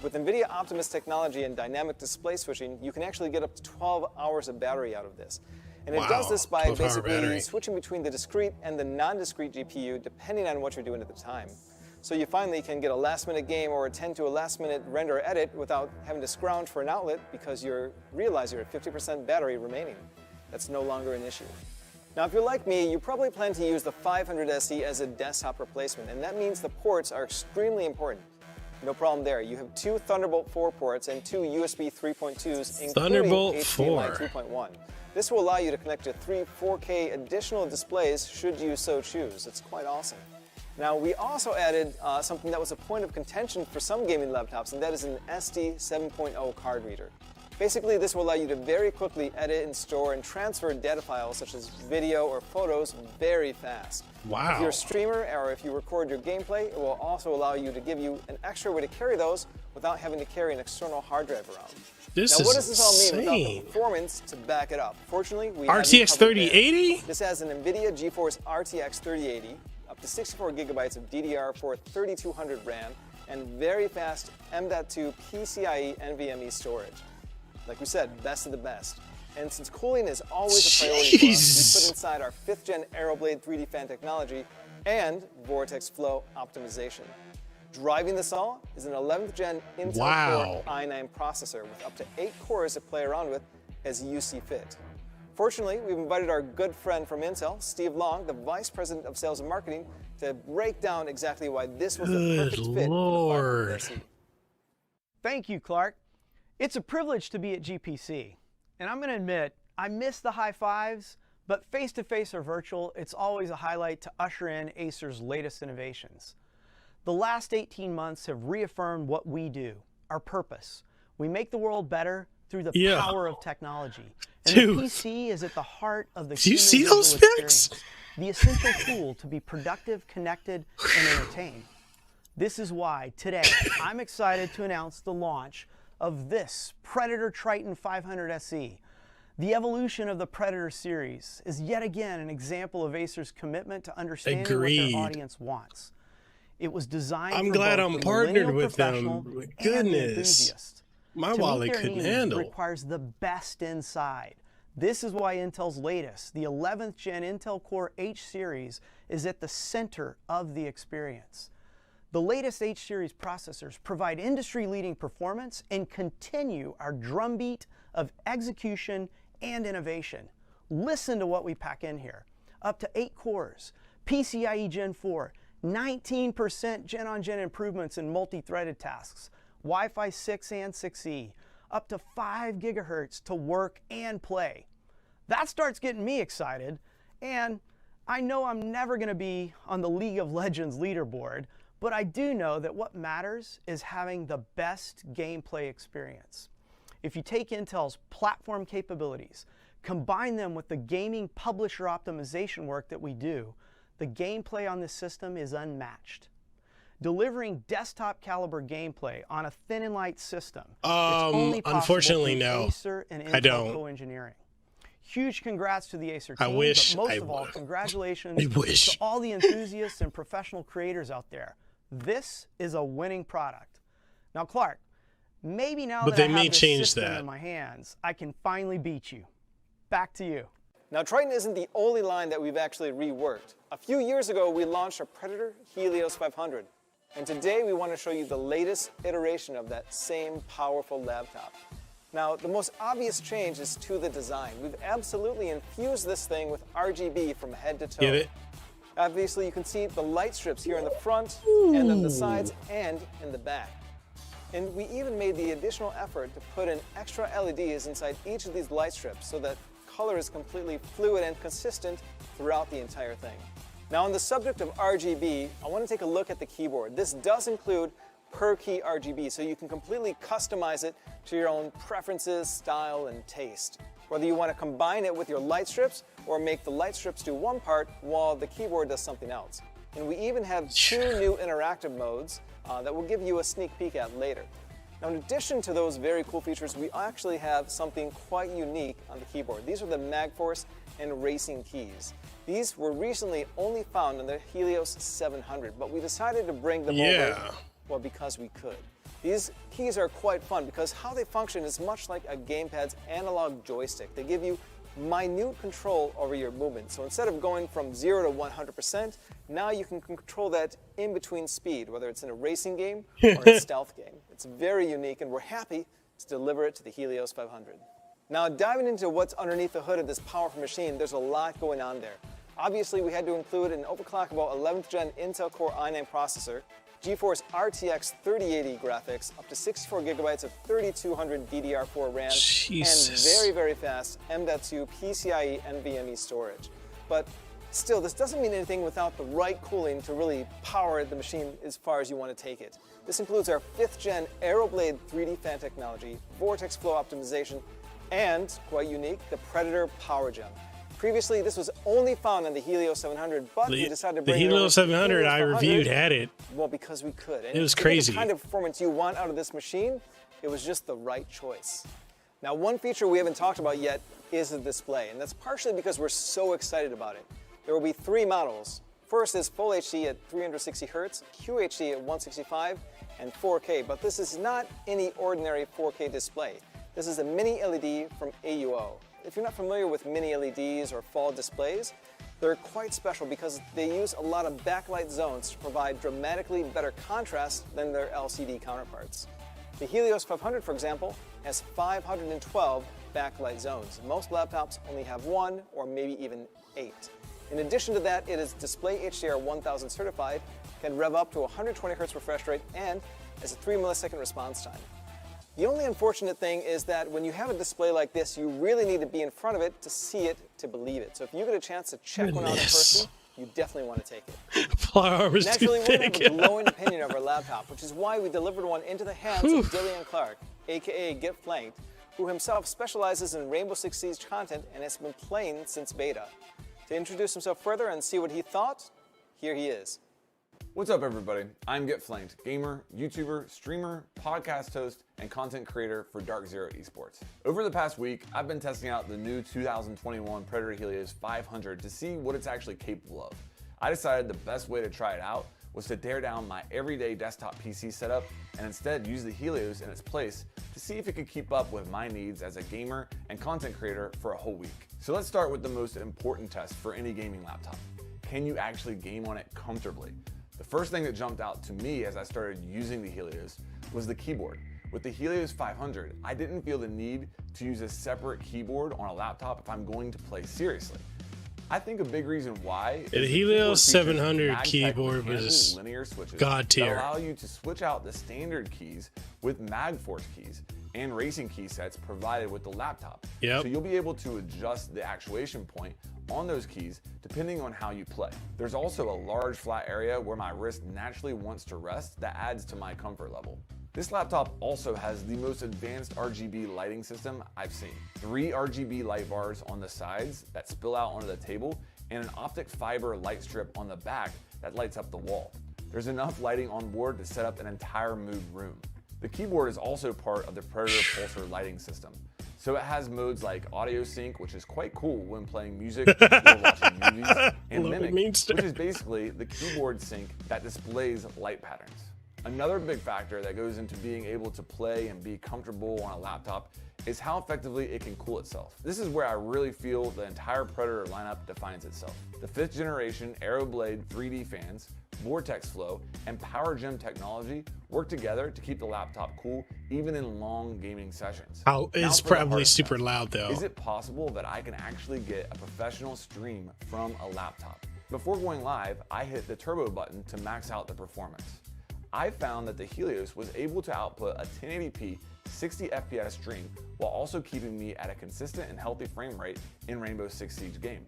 With NVIDIA Optimus technology and dynamic display switching, you can actually get up to 12 hours of battery out of this. And it does this by basically switching between the discrete and the non-discrete GPU depending on what you're doing at the time. so you finally can get a last-minute game or attend to a last-minute render or edit without having to scrounge for an outlet because you realize you're at 50% battery remaining. That's no longer an issue. Now, if you're like me, you probably plan to use the 500 SE as a desktop replacement, and that means the ports are extremely important. No problem there. You have 2 Thunderbolt 4 ports and 2 USB 3.2s, including Thunderbolt HDMI 4. 2.1. This will allow you to connect to 3 4K additional displays should you so choose. It's quite awesome. Now, we also added something that was a point of contention for some gaming laptops, and that is an SD 7.0 card reader. Basically, this will allow you to very quickly edit and store and transfer data files such as video or photos very fast. Wow. If you're a streamer or if you record your gameplay, it will also allow you to give you an extra way to carry those without having to carry an external hard drive around. Now, what does this all mean without the performance to back it up? Fortunately, we have RTX 3080? This has an NVIDIA GeForce RTX 3080, up to 64 gigabytes of DDR4 3200 RAM, and very fast M.2 PCIe NVMe storage. Like we said, best of the best. And since cooling is always a priority for us, we put inside our 5th gen AeroBlade 3D fan technology and Vortex Flow optimization. Driving this all is an 11th gen Intel Core i9 processor with up to 8 cores to play around with as you see fit. Fortunately, we've invited our good friend from Intel, Steve Long, the Vice President of Sales and Marketing, to break down exactly why this was the perfect fit for the 500 SE. Thank you, Clark. It's a privilege to be at GPC, and I'm going to admit, I miss the high fives, but face-to-face or virtual, it's always a highlight to usher in Acer's latest innovations. The last 18 months have reaffirmed what we do, our purpose. We make the world better through the power of technology. And the PC is at the heart of the Do you see those specs? The essential tool to be productive, connected, and entertained. This is why today I'm excited to announce the launch of this Predator Triton 500 SE. The evolution of the Predator series is yet again an example of Acer's commitment to understanding what their audience wants. It was designed I'm for glad both I'm the partnered millennial with them. professional and the Goodness. enthusiast. My To wallet meet their couldn't needs handle. requires the best inside. This is why Intel's latest, the 11th gen Intel Core H series, is at the center of the experience. The latest H-series processors provide industry-leading performance and continue our drumbeat of execution and innovation. Listen to what we pack in here. Up to 8 cores, PCIe Gen 4, 19% gen-on-gen improvements in multi-threaded tasks, Wi-Fi 6 and 6E, up to 5 gigahertz to work and play. That starts getting me excited, and I know I'm never going to be on the League of Legends leaderboard, but I do know that what matters is having the best gameplay experience. If you take Intel's platform capabilities, combine them with the gaming publisher optimization work that we do, the gameplay on this system is unmatched. Delivering desktop caliber gameplay on a thin and light system, it's only possible unfortunately, through no. Acer and I Intel don't. co-engineering. Huge congrats to the Acer I team, wish but most I of all, would. congratulations I wish. to all the enthusiasts and professional creators out there. This is a winning product. Now, Clark, maybe now But that they I have may this change system that. in my hands, I can finally beat you. Back to you. Now, Triton isn't the only line that we've actually reworked. A few years ago, we launched our Predator Helios 500. And today, we want to show you the latest iteration of that same powerful laptop. Now, the most obvious change is to the design. We've absolutely infused this thing with RGB from head to toe. Get it? Obviously, you can see the light strips here in the front, and then the sides, and in the back. And we even made the additional effort to put in extra LEDs inside each of these light strips so that color is completely fluid and consistent throughout the entire thing. Now, on the subject of RGB, I want to take a look at the keyboard. This does include per key RGB, so you can completely customize it to your own preferences, style, and taste. Whether you want to combine it with your light strips or make the light strips do one part while the keyboard does something else. And we even have 2 new interactive modes that we'll give you a sneak peek at later. Now, in addition to those very cool features, we actually have something quite unique on the keyboard. These are the MagForce and Racing keys. These were recently only found on the Helios 700, but we decided to bring them over, well, because we could. These keys are quite fun because how they function is much like a gamepad's analog joystick. They give you minute control over your movement. So instead of going from 0 to 100%, now you can control that in-between speed, whether it's in a racing game or a stealth game. It's very unique, and we're happy to deliver it to the Helios 500. Now, diving into what's underneath the hood of this powerful machine, there's a lot going on there. Obviously, we had to include an overclockable 11th Gen Intel Core i9 processor, GeForce RTX 3080 graphics, up to 64 gigabytes of 3200 DDR4 RAM, and very, very fast M.2 PCIe NVMe storage. But still, this doesn't mean anything without the right cooling to really power the machine as far as you want to take it. This includes our 5th Gen AeroBlade 3D fan technology, vortex flow optimization, and, quite unique, the Predator Power Gem. Previously, this was only found on the Helios 700, but we decided to bring the Helios 700 I reviewed had it. Well, because we could. And it was crazy. The kind of performance you want out of this machine, it was just the right choice. Now, one feature we haven't talked about yet is the display, and that's partially because we're so excited about it. There will be 3 models. First is Full HD at 360 Hz, QHD at 165, and 4K, but this is not any ordinary 4K display. This is a mini LED from AUO. If you're not familiar with mini LEDs or fall displays, they're quite special because they use a lot of backlight zones to provide dramatically better contrast than their LCD counterparts. The Helios 500, for example, has 512 backlight zones. Most laptops only have 1 or maybe even 8. In addition to that, it is Display HDR 1000 certified, can rev up to 120 Hz refresh rate, and has a 3 millisecond response time. The only unfortunate thing is that when you have a display like this, you really need to be in front of it to see it, to believe it. So if you get a chance to check one out in person, you definitely want to take it. Naturally, we have a glowing opinion of our laptop, which is why we delivered one into the hands of Dillian Clark, aka Get Flanked, who himself specializes in Rainbow Six Siege content and has been playing since beta. To introduce himself further and see what he thought, here he is. What's up, everybody? I'm Get Flanked, gamer, YouTuber, streamer, podcast host, and content creator for Dark Zero Esports. Over the past week, I've been testing out the new 2021 Predator Helios 500 to see what it's actually capable of. I decided the best way to try it out was to tear down my everyday desktop PC setup and instead use the Helios in its place to see if it could keep up with my needs as a gamer and content creator for a whole week. So let's start with the most important test for any gaming laptop. Can you actually game on it comfortably? The first thing that jumped out to me as I started using the Helios was the keyboard. With the Helios 500, I didn't feel the need to use a separate keyboard on a laptop if I'm going to play seriously. I think a big reason why the Helios 700 keyboard was linear switches god tier. That allow you to switch out the standard keys with MagForce keys and racing key sets provided with the laptop. So you'll be able to adjust the actuation point on those keys depending on how you play. There's also a large flat area where my wrist naturally wants to rest that adds to my comfort level. This laptop also has the most advanced RGB lighting system I've seen. 3 RGB light bars on the sides that spill out onto the table and an optic fiber light strip on the back that lights up the wall. There's enough lighting on board to set up an entire mood room. The keyboard is also part of the Predator Pulsar lighting system. So it has modes like audio sync, which is quite cool when playing music or watching movies, and mimic, which is basically the keyboard sync that displays light patterns. Another big factor that goes into being able to play and be comfortable on a laptop is how effectively it can cool itself. This is where I really feel the entire Predator lineup defines itself. The 5th generation AeroBlade 3D fans, vortex flow, and Power Gem technology work together to keep the laptop cool even in long gaming sessions. It's probably super loud though. Is it possible that I can actually get a professional stream from a laptop? Before going live, I hit the turbo button to max out the performance. I found that the Helios was able to output a 1080p 60 FPS stream while also keeping me at a consistent and healthy frame rate in Rainbow Six Siege game.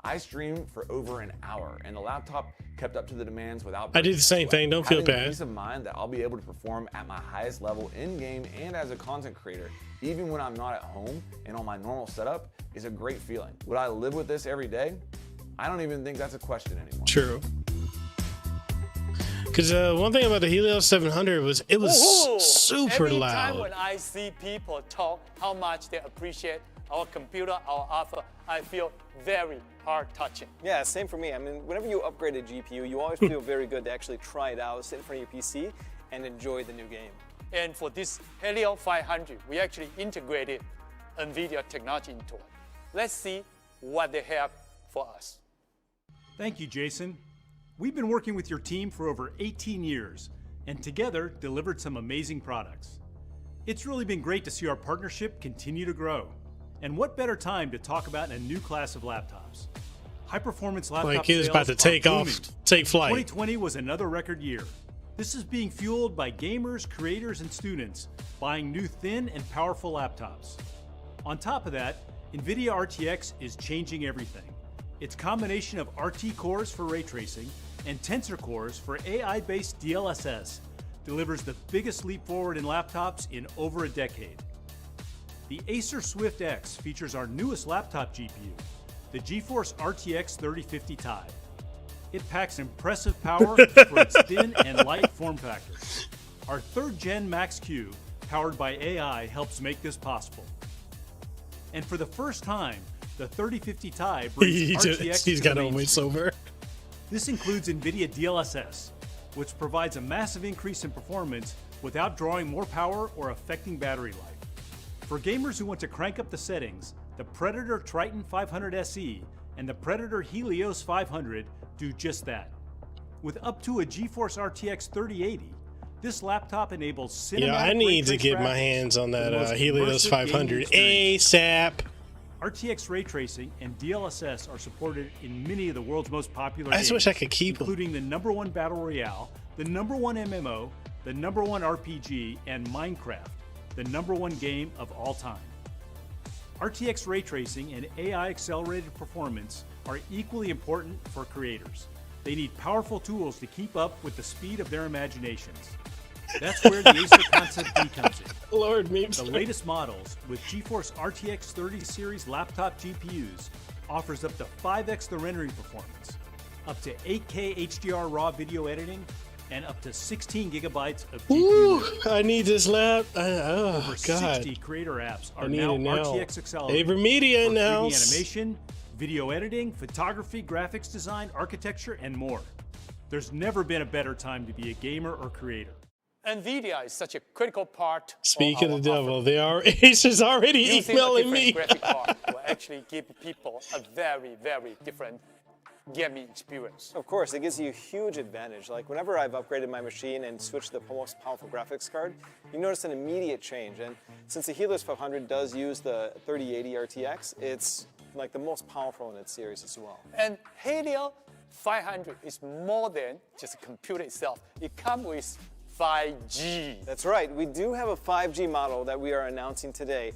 I streamed for over an hour and the laptop kept up to the demands without I did the same thing, don't feel bad. Peace of mind that I'll be able to perform at my highest level in game and as a content creator even when I'm not at home and on my normal setup is a great feeling. Would I live with this every day? I don't even think that's a question anymore. True. Because one thing about the Helios 700 was it was super loud. Every time when I see people talk how much they appreciate our computer, our offer, I feel very heart-touching. Yeah, same for me. I mean, whenever you upgrade a GPU, you always feel very good to actually try it out, sit in front of your PC, and enjoy the new game. And for this Helios 500, we actually integrated NVIDIA technology into it. Let's see what they have for us. Thank you, Jason. We've been working with your team for over 18 years and together delivered some amazing products. It's really been great to see our partnership continue to grow. And what better time to talk about a new class of laptops? High-performance laptop like it was sales about to take are off, booming. take flight. 2020 was another record year. This is being fueled by gamers, creators, and students buying new thin and powerful laptops. On top of that, NVIDIA RTX is changing everything. Its combination of RT cores for ray tracing and Tensor cores for AI-based DLSS delivers the biggest leap forward in laptops in over a decade. The Acer Swift X features our newest laptop GPU, the GeForce RTX 3050 Ti. It packs impressive power for its thin and light form factor. Our 3rd Gen Max-Q, powered by AI, helps make this possible. And for the first time, the 3050 Ti brings RTX he's to got the a mainstream. voiceover. This includes NVIDIA DLSS, which provides a massive increase in performance without drawing more power or affecting battery life. For gamers who want to crank up the settings, the Predator Triton 500 SE and the Predator Helios 500 do just that. With up to a GeForce RTX 3080, this laptop enables cinematic Yeah, I need to ray get tracing my hands on for the that most Helios immersive 500 gaming experience. ASAP. RTX ray tracing and DLSS are supported in many of the world's most popular I games, just wish I could keep them. including the #1 Battle Royale, the #1 MMO, the #1 RPG, and Minecraft, the #1 game of all time. RTX ray tracing and AI accelerated performance are equally important for creators. They need powerful tools to keep up with the speed of their imaginations. That's where the Acer Concept D comes in. Lord, memes. The latest models with GeForce RTX 30 series laptop GPUs offers up to 5x the rendering performance, up to 8K HDR raw video editing, and up to 16 gigabytes of GPU. Ooh, I need this lap. Oh, Over God. 60 creator apps I are need now it now. RTX accelerated AVerMedia for 3D announced. animation, video editing, photography, graphics design, architecture, and more. There's never been a better time to be a gamer or creator. NVIDIA is such a critical part. Speak of the devil, they are Acer's already Using emailing a me. different graphic card will actually give people a very, very different gaming experience. Of course, it gives you a huge advantage. Like whenever I've upgraded my machine and switched to the most powerful graphics card, you notice an immediate change. And since the Helios 500 does use the 3080 RTX, it's like the most powerful in its series as well. And Helios 500 is more than just a computer itself. It comes with 5G. That's right. We do have a 5G model that we are announcing today.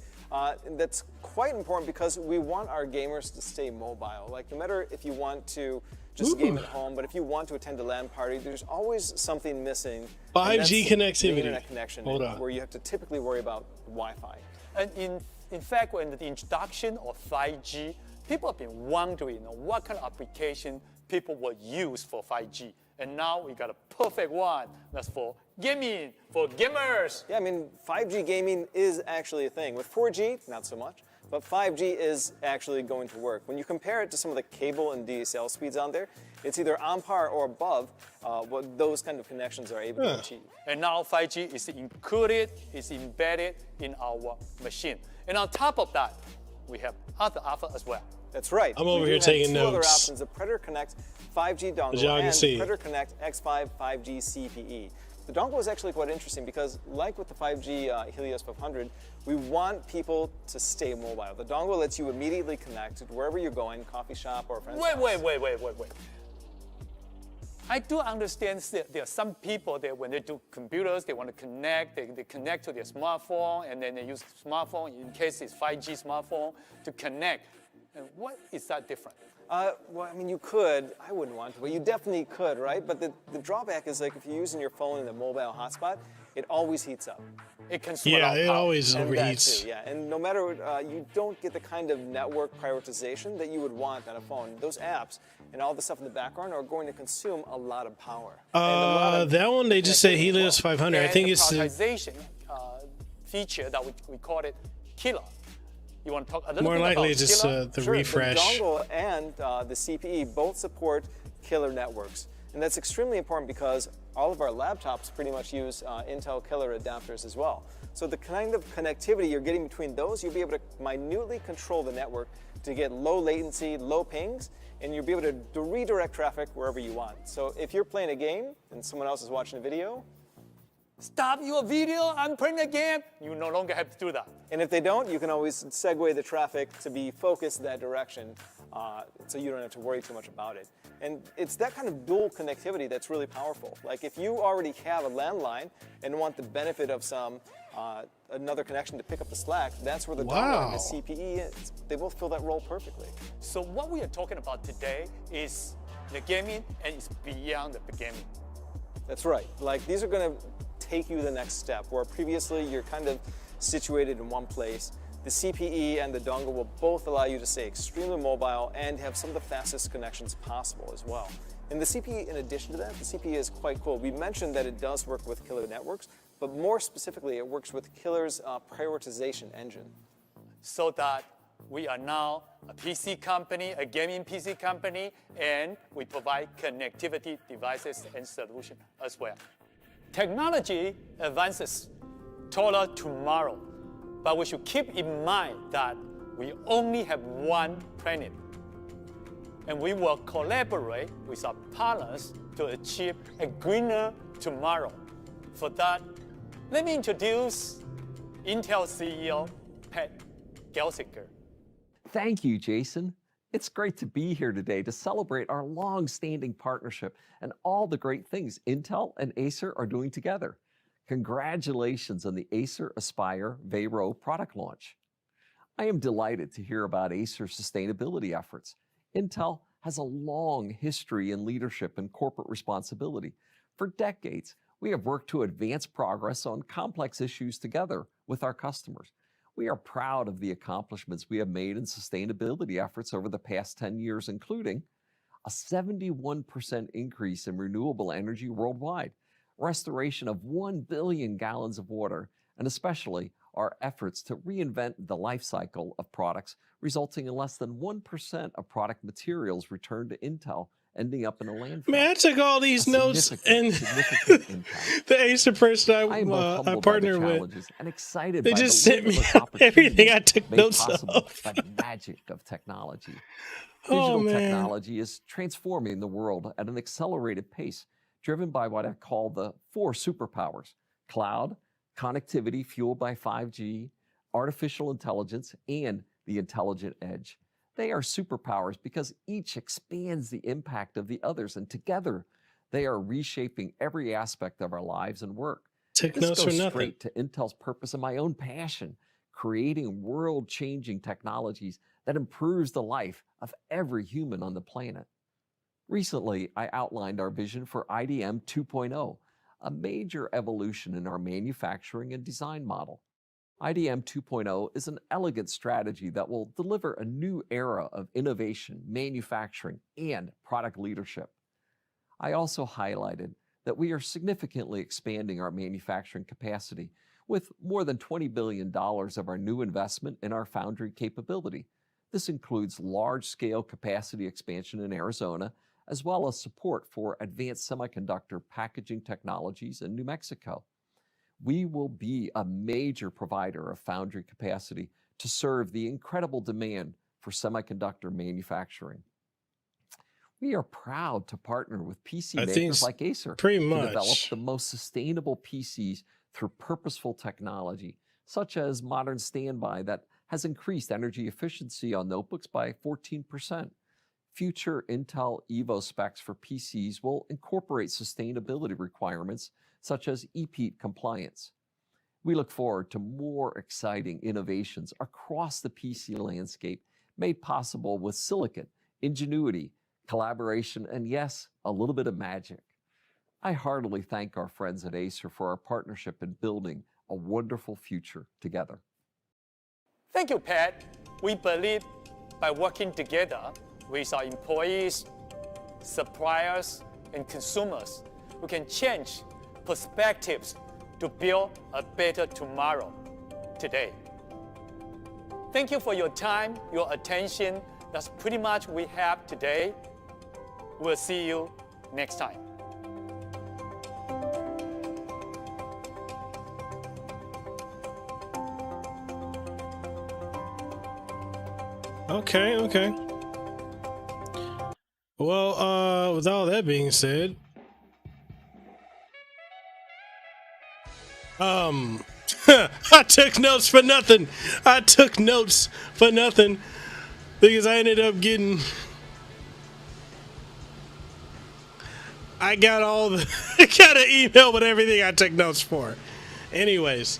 That's quite important because we want our gamers to stay mobile. Like no matter if you want to just game at home, but if you want to attend a LAN party, there's always something missing. 5G connectivity. The internet connection, Hold on. where you have to typically worry about Wi-Fi. And in fact, when the introduction of 5G, people have been wondering what kind of application people will use for 5G. And now we got a perfect one. That's for gaming, for gamers. Yeah, I mean, 5G gaming is actually a thing. With 4G, not so much, but 5G is actually going to work. When you compare it to some of the cable and DSL speeds out there, it's either on par or above what those kind of connections are able to achieve. And now 5G is included, is embedded in our machine. And on top of that, we have other offer as well. That's right. I'm over We here do have taking two other notes. options, the Predator Connect 5G dongle As y'all can and see. Predator Connect X5 5G CPE. The dongle is actually quite interesting because like with the 5G Helios 500, we want people to stay mobile. The dongle lets you immediately connect to wherever you're going, coffee shop or a friend's house. Wait. I do understand that there are some people that when they do computers, they want to connect, they connect to their smartphone, and then they use smartphone, in case it's 5G smartphone, to connect. And what is that different? Well, I mean, you could. I wouldn't want to, but you definitely could, right? But the drawback is like if you're using your phone in a mobile hotspot, it always heats up. It consumes a lot of it power. always And that overheats. too, yeah, and no matter, you don't get the kind of network prioritization that you would want on a phone. Those apps and all the stuff in the background are going to consume a lot of power. That one they just say Helios 500. I think it's the prioritization feature that we call it killer. You want to talk a little more bit likely about it's just killer? the Sure, refresh. The dongle and the CPE both support killer networks. And that's extremely important because all of our laptops pretty much use Intel killer adapters as well. So the kind of connectivity you're getting between those, you'll be able to minutely control the network to get low latency, low pings, and you'll be able to redirect traffic wherever you want. So if you're playing a game and someone else is watching a video, stop your video, I'm playing a game. You no longer have to do that. And if they don't, you can always segue the traffic to be focused that direction, so you don't have to worry too much about it. And it's that kind of dual connectivity that's really powerful. Like if you already have a landline and want the benefit of some another connection to pick up the slack, that's where the dongle and the CPE is. They both fill that role perfectly. So what we are talking about today is the gaming, and it's beyond the gaming. That's right. Like these are going to take you the next step, where previously you're kind of situated in one place. The CPE and the dongle will both allow you to stay extremely mobile and have some of the fastest connections possible as well. And the CPE, in addition to that, the CPE is quite cool. We mentioned that it does work with Killer networks, but more specifically, it works with Killer's prioritization engine. So that we are now a PC company, a gaming PC company, and we provide connectivity devices and solutions as well. Technology advances toward tomorrow, but we should keep in mind that we only have one planet. And we will collaborate with our partners to achieve a greener tomorrow. For that, let me introduce Intel CEO, Pat Gelsinger. Thank you, Jason. It's great to be here today to celebrate our long-standing partnership and all the great things Intel and Acer are doing together. Congratulations on the Acer Aspire Vero product launch. I am delighted to hear about Acer's sustainability efforts. Intel has a long history in leadership and corporate responsibility. For decades, we have worked to advance progress on complex issues together with our customers. We are proud of the accomplishments we have made in sustainability efforts over the past 10 years, including a 71% increase in renewable energy worldwide, restoration of 1 billion gallons of water, and especially our efforts to reinvent the life cycle of products, resulting in less than 1% of product materials returned to Intel, ending up in a landfill. Man, I took all these notes, and the Acer person I partner with, and excited they just sent me everything I took notes of. By the magic of technology. Oh, Digital man. technology is transforming the world at an accelerated pace, driven by what I call the 4 superpowers: cloud, connectivity fueled by 5G, artificial intelligence, and the intelligent edge. They are superpowers because each expands the impact of the others, and together they are reshaping every aspect of our lives and work. Took This notes for goes nothing. straight to Intel's purpose and my own passion, creating world-changing technologies that improves the life of every human on the planet. Recently, I outlined our vision for IDM 2.0, a major evolution in our manufacturing and design model. IDM 2.0 is an elegant strategy that will deliver a new era of innovation, manufacturing, and product leadership. I also highlighted that we are significantly expanding our manufacturing capacity with more than $20 billion of our new investment in our foundry capability. This includes large-scale capacity expansion in Arizona, as well as support for advanced semiconductor packaging technologies in New Mexico. We will be a major provider of foundry capacity to serve the incredible demand for semiconductor manufacturing. We are proud to partner with PC I think makers like Acer pretty to much. develop the most sustainable PCs through purposeful technology, such as modern standby that has increased energy efficiency on notebooks by 14%. Future Intel Evo specs for PCs will incorporate sustainability requirements such as EPEAT compliance. We look forward to more exciting innovations across the PC landscape made possible with silicon, ingenuity, collaboration, and yes, a little bit of magic. I heartily thank our friends at Acer for our partnership in building a wonderful future together. Thank you, Pat. We believe by working together with our employees, suppliers, and consumers, we can change perspectives to build a better tomorrow today. Thank you for your time, your attention. That's pretty much we have today. We'll see you next time. Okay. Well, with all that being said, I took notes for nothing. Because I ended up getting, I got an email with everything I took notes for. Anyways,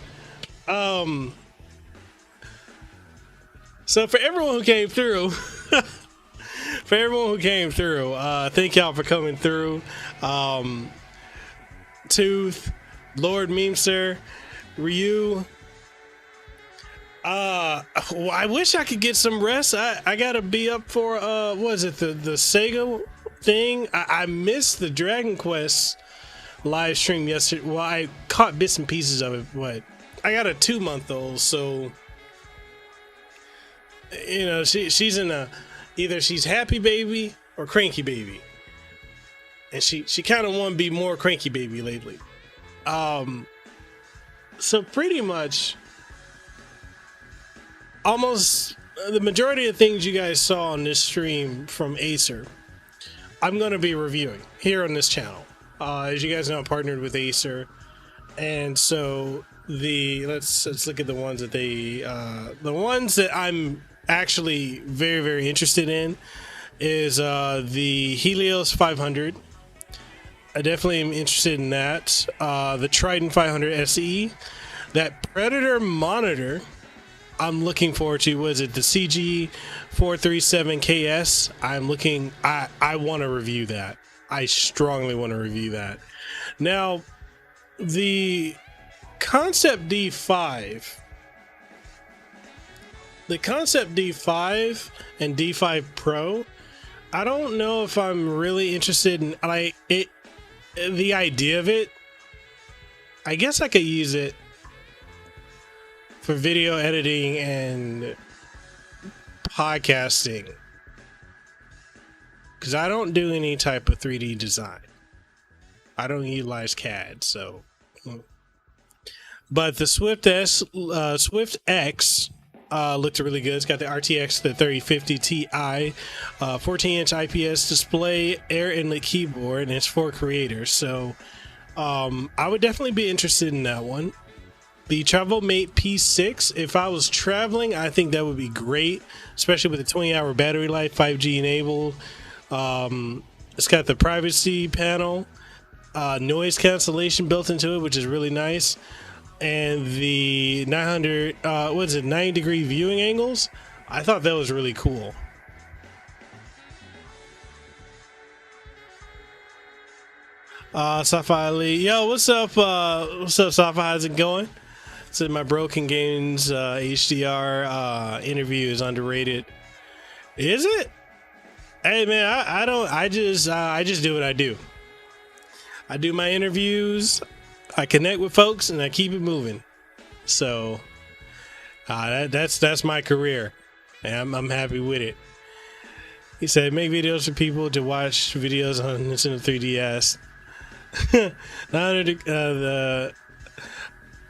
so for everyone who came through, thank y'all for coming through. Tooth, Lord Memester, Ryu. I wish I could get some rest. I gotta be up for what is it, the Sega thing? I missed the Dragon Quest live stream yesterday. Well, I caught bits and pieces of it, but I got a 2-month-old, so you know she's in either she's happy baby or cranky baby, and she kind of want to be more cranky baby lately. So pretty much almost the majority of things you guys saw on this stream from Acer, I'm going to be reviewing here on this channel. As you guys know, I'm partnered with Acer, and so let's look at the ones that the ones that I'm actually very, very interested in is the Helios 500. I definitely am interested in that. The Trident 500 SE, that Predator monitor, I'm looking forward to. Was it the CG 437KS? I want to review that. I strongly want to review that. Now, the Concept D5. The Concept D5 and D5 Pro, I don't know if I'm really interested in the idea of it. I guess I could use it for video editing and podcasting, because I don't do any type of 3D design. I don't utilize CAD, so. But the Swift X looked really good. It's got the RTX, the 3050 Ti, 14-inch IPS display, air inlet keyboard, and it's for creators. So I would definitely be interested in that one. The TravelMate P6, if I was traveling, I think that would be great, especially with the 20-hour battery life, 5G enabled. It's got the privacy panel, noise cancellation built into it, which is really nice. And the 90-degree viewing angles. I thought that was really cool. Safa Ali, yo, what's up? What's up, Safa? How's it going? So my Broken Games HDR interview is underrated. Is it? Hey man, I just do what I do. I do my interviews. I connect with folks and I keep it moving. So that's my career, and I'm happy with it. He said, make videos for people to watch videos on Nintendo 3DS.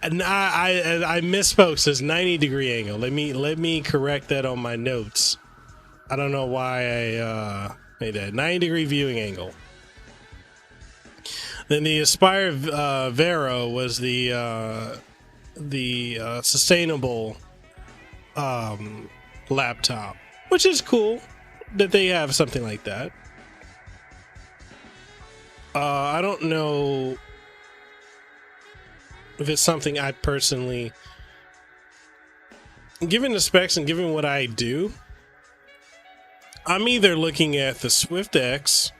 I misspoke. Says 90-degree angle. Let me correct that on my notes. I don't know why I made that 90-degree viewing angle. Then the Aspire Vero was the sustainable laptop, which is cool that they have something like that. I don't know if it's something I personally, given the specs and given what I do, I'm either looking at the Swift X,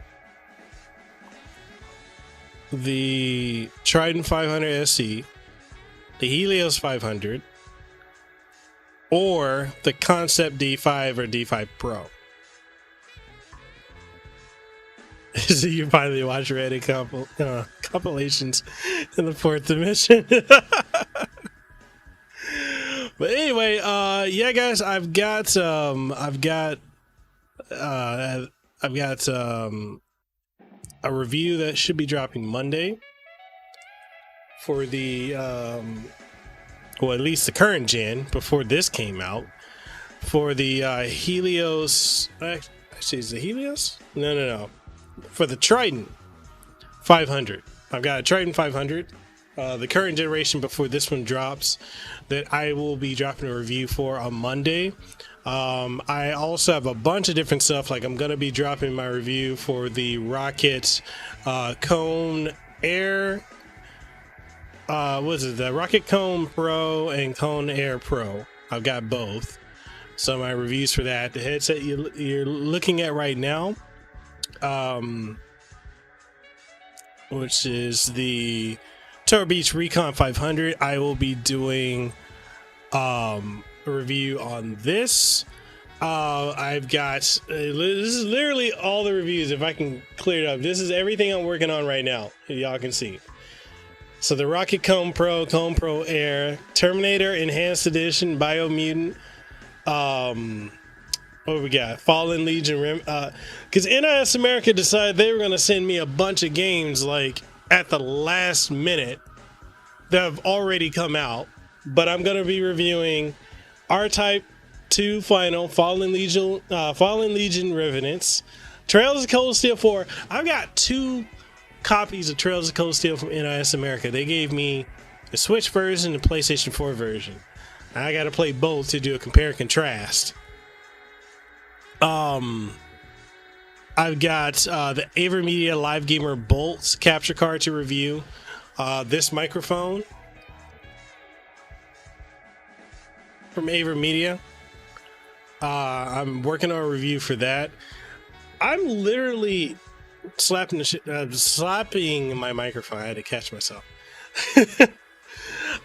the Trident 500 SE, the Helios 500, or the Concept D5 or D5 Pro. So you finally watch Reddit compilations in the 4th dimension. But anyway, yeah, guys, I've got a review that should be dropping Monday for the well, at least the current gen before this came out, for the Helios. Actually, is it Helios? No. For the Triton 500. I've got a Triton 500, the current generation before this one drops, that I will be dropping a review for on Monday. I also have a bunch of different stuff. Like I'm going to be dropping my review for the Rocket Cone Air. The Rocket Cone Pro and Cone Air Pro. I've got both. So my reviews for that. The headset you're looking at right now, which is the Turtle Beach Recon 500. I will be doing a review on this. I've got this is literally all the reviews. If I can clear it up, this is everything I'm working on right now. Y'all can see. So the Rocket Cone Pro Air, Terminator Enhanced Edition, Biomutant. What we got? Fallen Legion. Because NIS America decided they were going to send me a bunch of games like at the last minute that have already come out. But I'm going to be reviewing R-Type 2 Final, Fallen Legion Revenants, Trails of Cold Steel 4. I've got 2 copies of Trails of Cold Steel from NIS America. They gave me the Switch version and the PlayStation 4 version. I got to play both to do a compare and contrast. I've got the AVerMedia Live Gamer Bolts capture card to review. This microphone from AVerMedia. I'm working on a review for that. I'm literally slapping my microphone. I had to catch myself.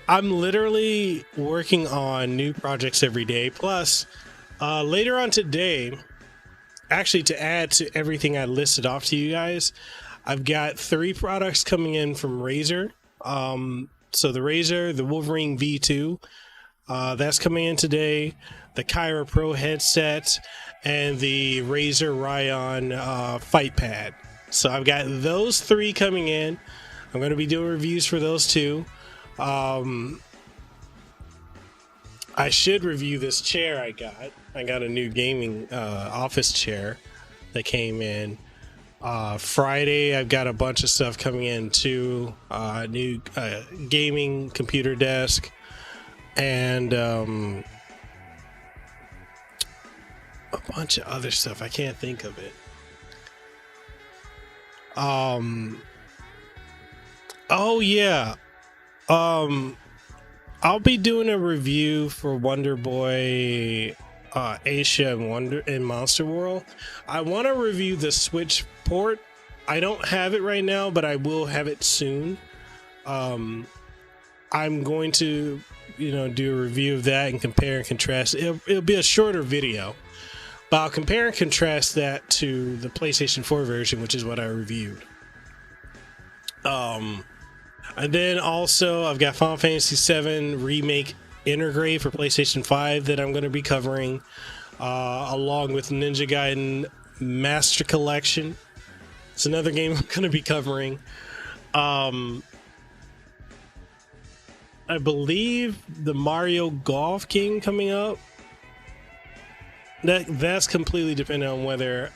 I'm literally working on new projects every day. Plus, later on today, actually to add to everything I listed off to you guys, I've got 3 products coming in from Razer. So the Razer, the Wolverine V2, that's coming in today. The Kyra Pro headset and the Razer Ryan Fight Pad. So I've got those 3 coming in. I'm going to be doing reviews for those 2. I should review this chair I got. I got a new gaming office chair that came in. Friday, I've got a bunch of stuff coming in too. New gaming computer desk and a bunch of other stuff. I can't think of it. Oh yeah. I'll be doing a review for Wonder Boy, Asia, and Monster World. I want to review the Switch port. I don't have it right now, but I will have it soon. I'm going to, do a review of that and compare and contrast. It'll be a shorter video, but I'll compare and contrast that to the PlayStation 4 version, which is what I reviewed. And then also I've got Final Fantasy VII Remake Intergrade for PlayStation 5 that I'm going to be covering, along with Ninja Gaiden Master Collection. It's another game I'm going to be covering. I believe the Mario Golf game coming up. That's completely dependent on whether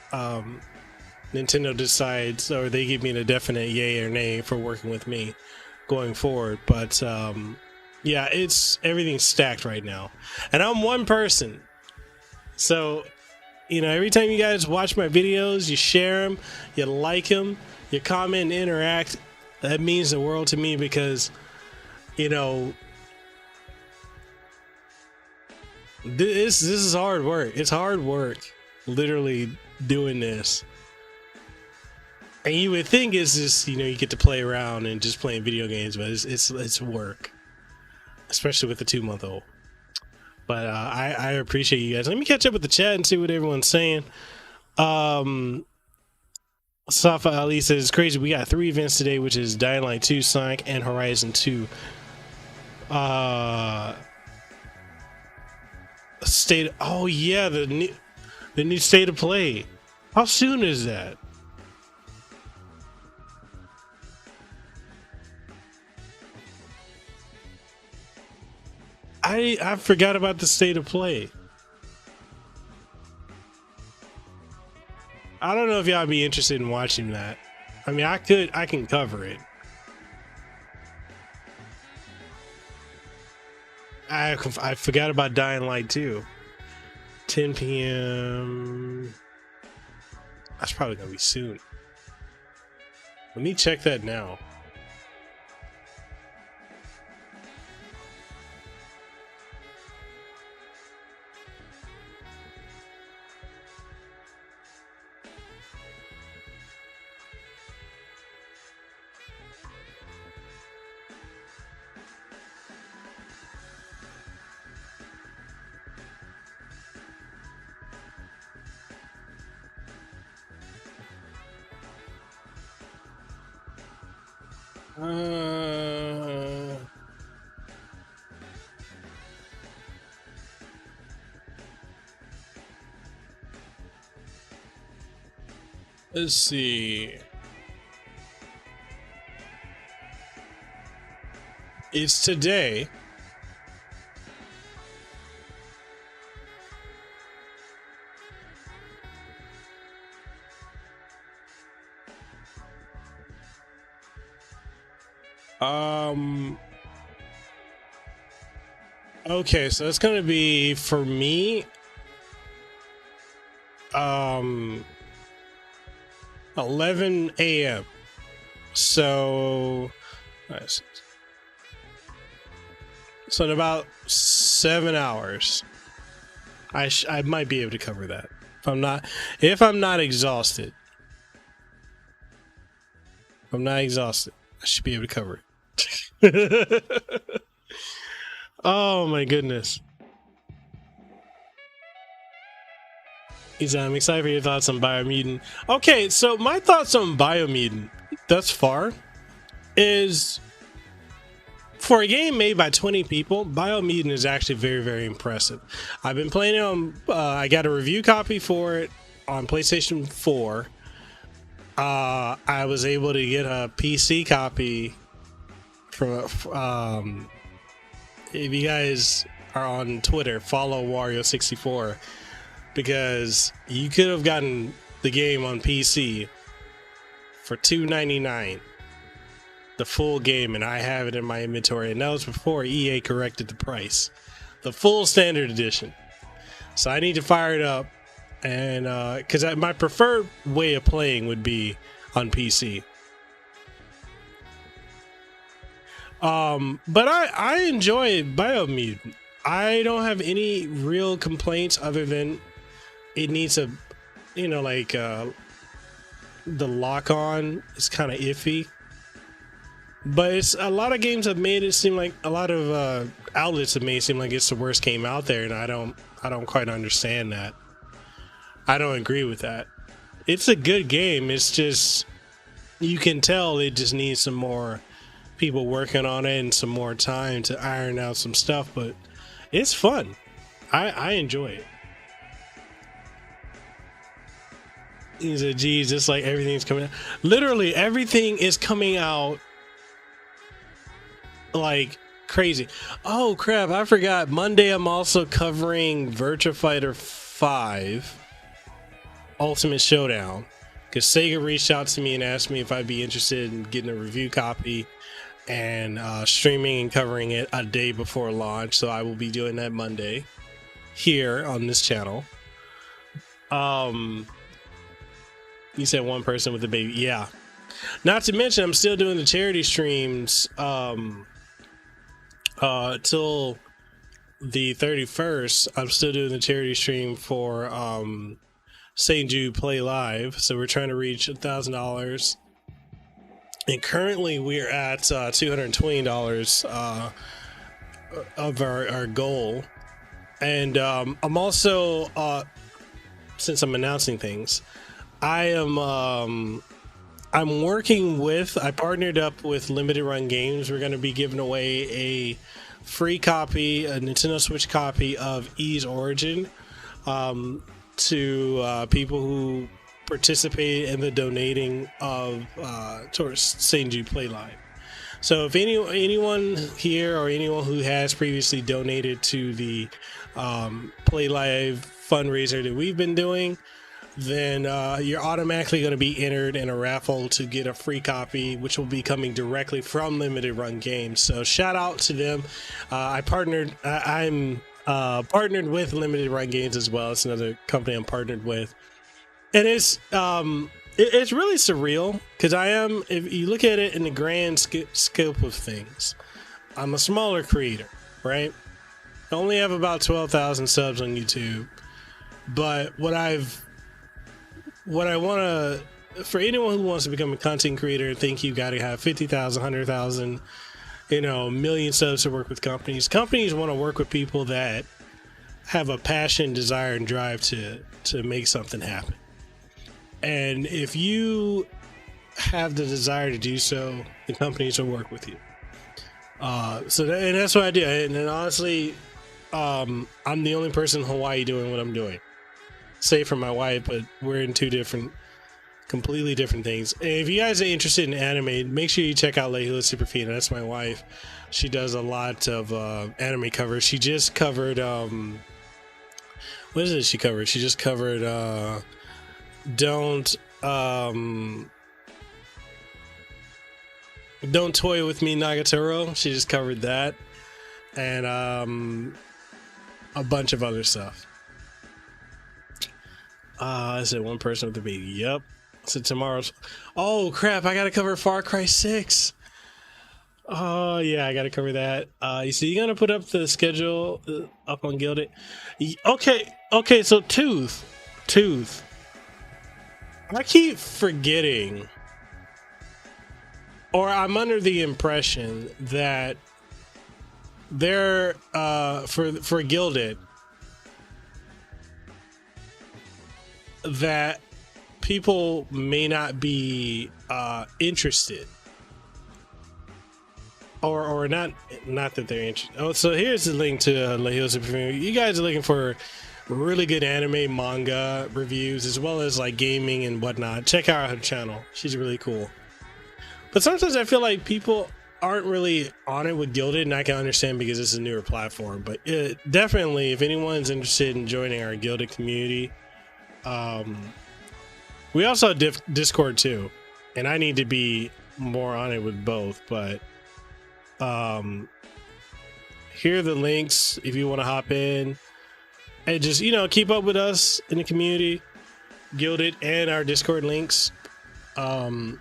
Nintendo decides, or they give me a definite yay or nay for working with me going forward. But yeah, everything's stacked right now, and I'm one person, so every time you guys watch my videos, you share them, you like them, you comment and interact, that means the world to me, because this is hard work. It's hard work literally doing this. And you would think it's just, you get to play around and just playing video games, but it's work, especially with the 2-month-old. But I appreciate you guys. Let me catch up with the chat and see what everyone's saying. Safa Ali says, it's crazy. We got 3 events today, which is Dying Light 2, Sonic, and Horizon 2. Oh yeah, the new State of Play. How soon is that? I forgot about the State of Play. know if y'all be interested in watching that. I mean, I can cover it. I forgot about Dying Light 2. 10 p.m. That's probably gonna be soon. Let me check that now. Let's see. It's today. Okay, so it's gonna be for me 11 a.m. So in about 7 hours I might be able to cover that if I'm not exhausted. If I'm not exhausted, I should be able to cover it. Oh my goodness. I'm excited for your thoughts on Biomutant. Okay, so my thoughts on Biomutant thus far is, for a game made by 20 people, Biomutant is actually very, very impressive. I've been playing it on, I got a review copy for it on PlayStation 4. I was able to get a PC copy from, if you guys are on Twitter, follow Wario64, because you could have gotten the game on PC for $2.99, the full game, and I have it in my inventory, and that was before EA corrected the price, the full standard edition. So I need to fire it up, and because my preferred way of playing would be on PC. But I enjoy Biomutant. I don't have any real complaints other than it needs a, the lock on is kind of iffy. But it's a lot of games have made it seem like, a lot of outlets have made it seem like it's the worst game out there, and I don't quite understand that. I don't agree with that. It's a good game. It's just, you can tell it just needs some more people working on it and some more time to iron out some stuff, but it's fun. I enjoy it. He said, geez, just like everything's coming out. Literally everything is coming out like crazy. Oh crap, I forgot. Monday I'm also covering Virtua Fighter 5 Ultimate Showdown, because Sega reached out to me and asked me if I'd be interested in getting a review copy and streaming and covering it a day before launch. So I will be doing that Monday here on this channel. You said one person with a baby. Yeah. Not to mention, I'm still doing the charity streams till the 31st. I'm still doing the charity stream for St. Jude Play Live. So we're trying to reach $1,000. And currently we're at $220 of our goal. And I'm also, since I'm announcing things, I'm working with, I partnered up with Limited Run Games. We're going to be giving away a free copy, a Nintendo Switch copy of Ys Origin, to people who participate in the donating of towards St. Jude Play Live. So if anyone here or anyone who has previously donated to the Play Live fundraiser that we've been doing, then you're automatically going to be entered in a raffle to get a free copy, which will be coming directly from Limited Run Games. So shout out to them. I'm partnered with Limited Run Games as well. It's another company I'm partnered with, and it's really surreal because if you look at it in the grand scope of things, I'm a smaller creator, right? I only have about 12,000 subs on YouTube, but what I want to, for anyone who wants to become a content creator and think you got to have 50,000, 100,000, million subs to work with companies. Companies want to work with people that have a passion, desire, and drive to make something happen. And if you have the desire to do so, the companies will work with you. And that's what I do. And honestly, I'm the only person in Hawaii doing what I'm doing. Save for my wife, but we're in completely different things. And if you guys are interested in anime, make sure you check out Lehua Superfina. That's my wife. She does a lot of anime covers. She just covered what is it she covered? She just covered Don't Toy With Me Nagatoro. She just covered that. And a bunch of other stuff. I said one person with a baby. Yep. So tomorrow's. Oh crap! I gotta cover Far Cry 6. Oh yeah, I gotta cover that. You see, you're gonna put up the schedule up on Gilded. Okay. So Tooth. I keep forgetting, or I'm under the impression that they're for Gilded, that people may not be interested, or not that they're interested. Oh, so here's the link to Lehua Superfina. You guys are looking for really good anime manga reviews as well as like gaming and whatnot. Check out her channel. She's really cool. But sometimes I feel like people aren't really on it with Gilded, and I can understand because it's a newer platform. But definitely, if anyone's interested in joining our Gilded community, we also have Discord too, and I need to be more on it with both. But here are the links if you want to hop in and just keep up with us in the community, Gilded, and our Discord links. But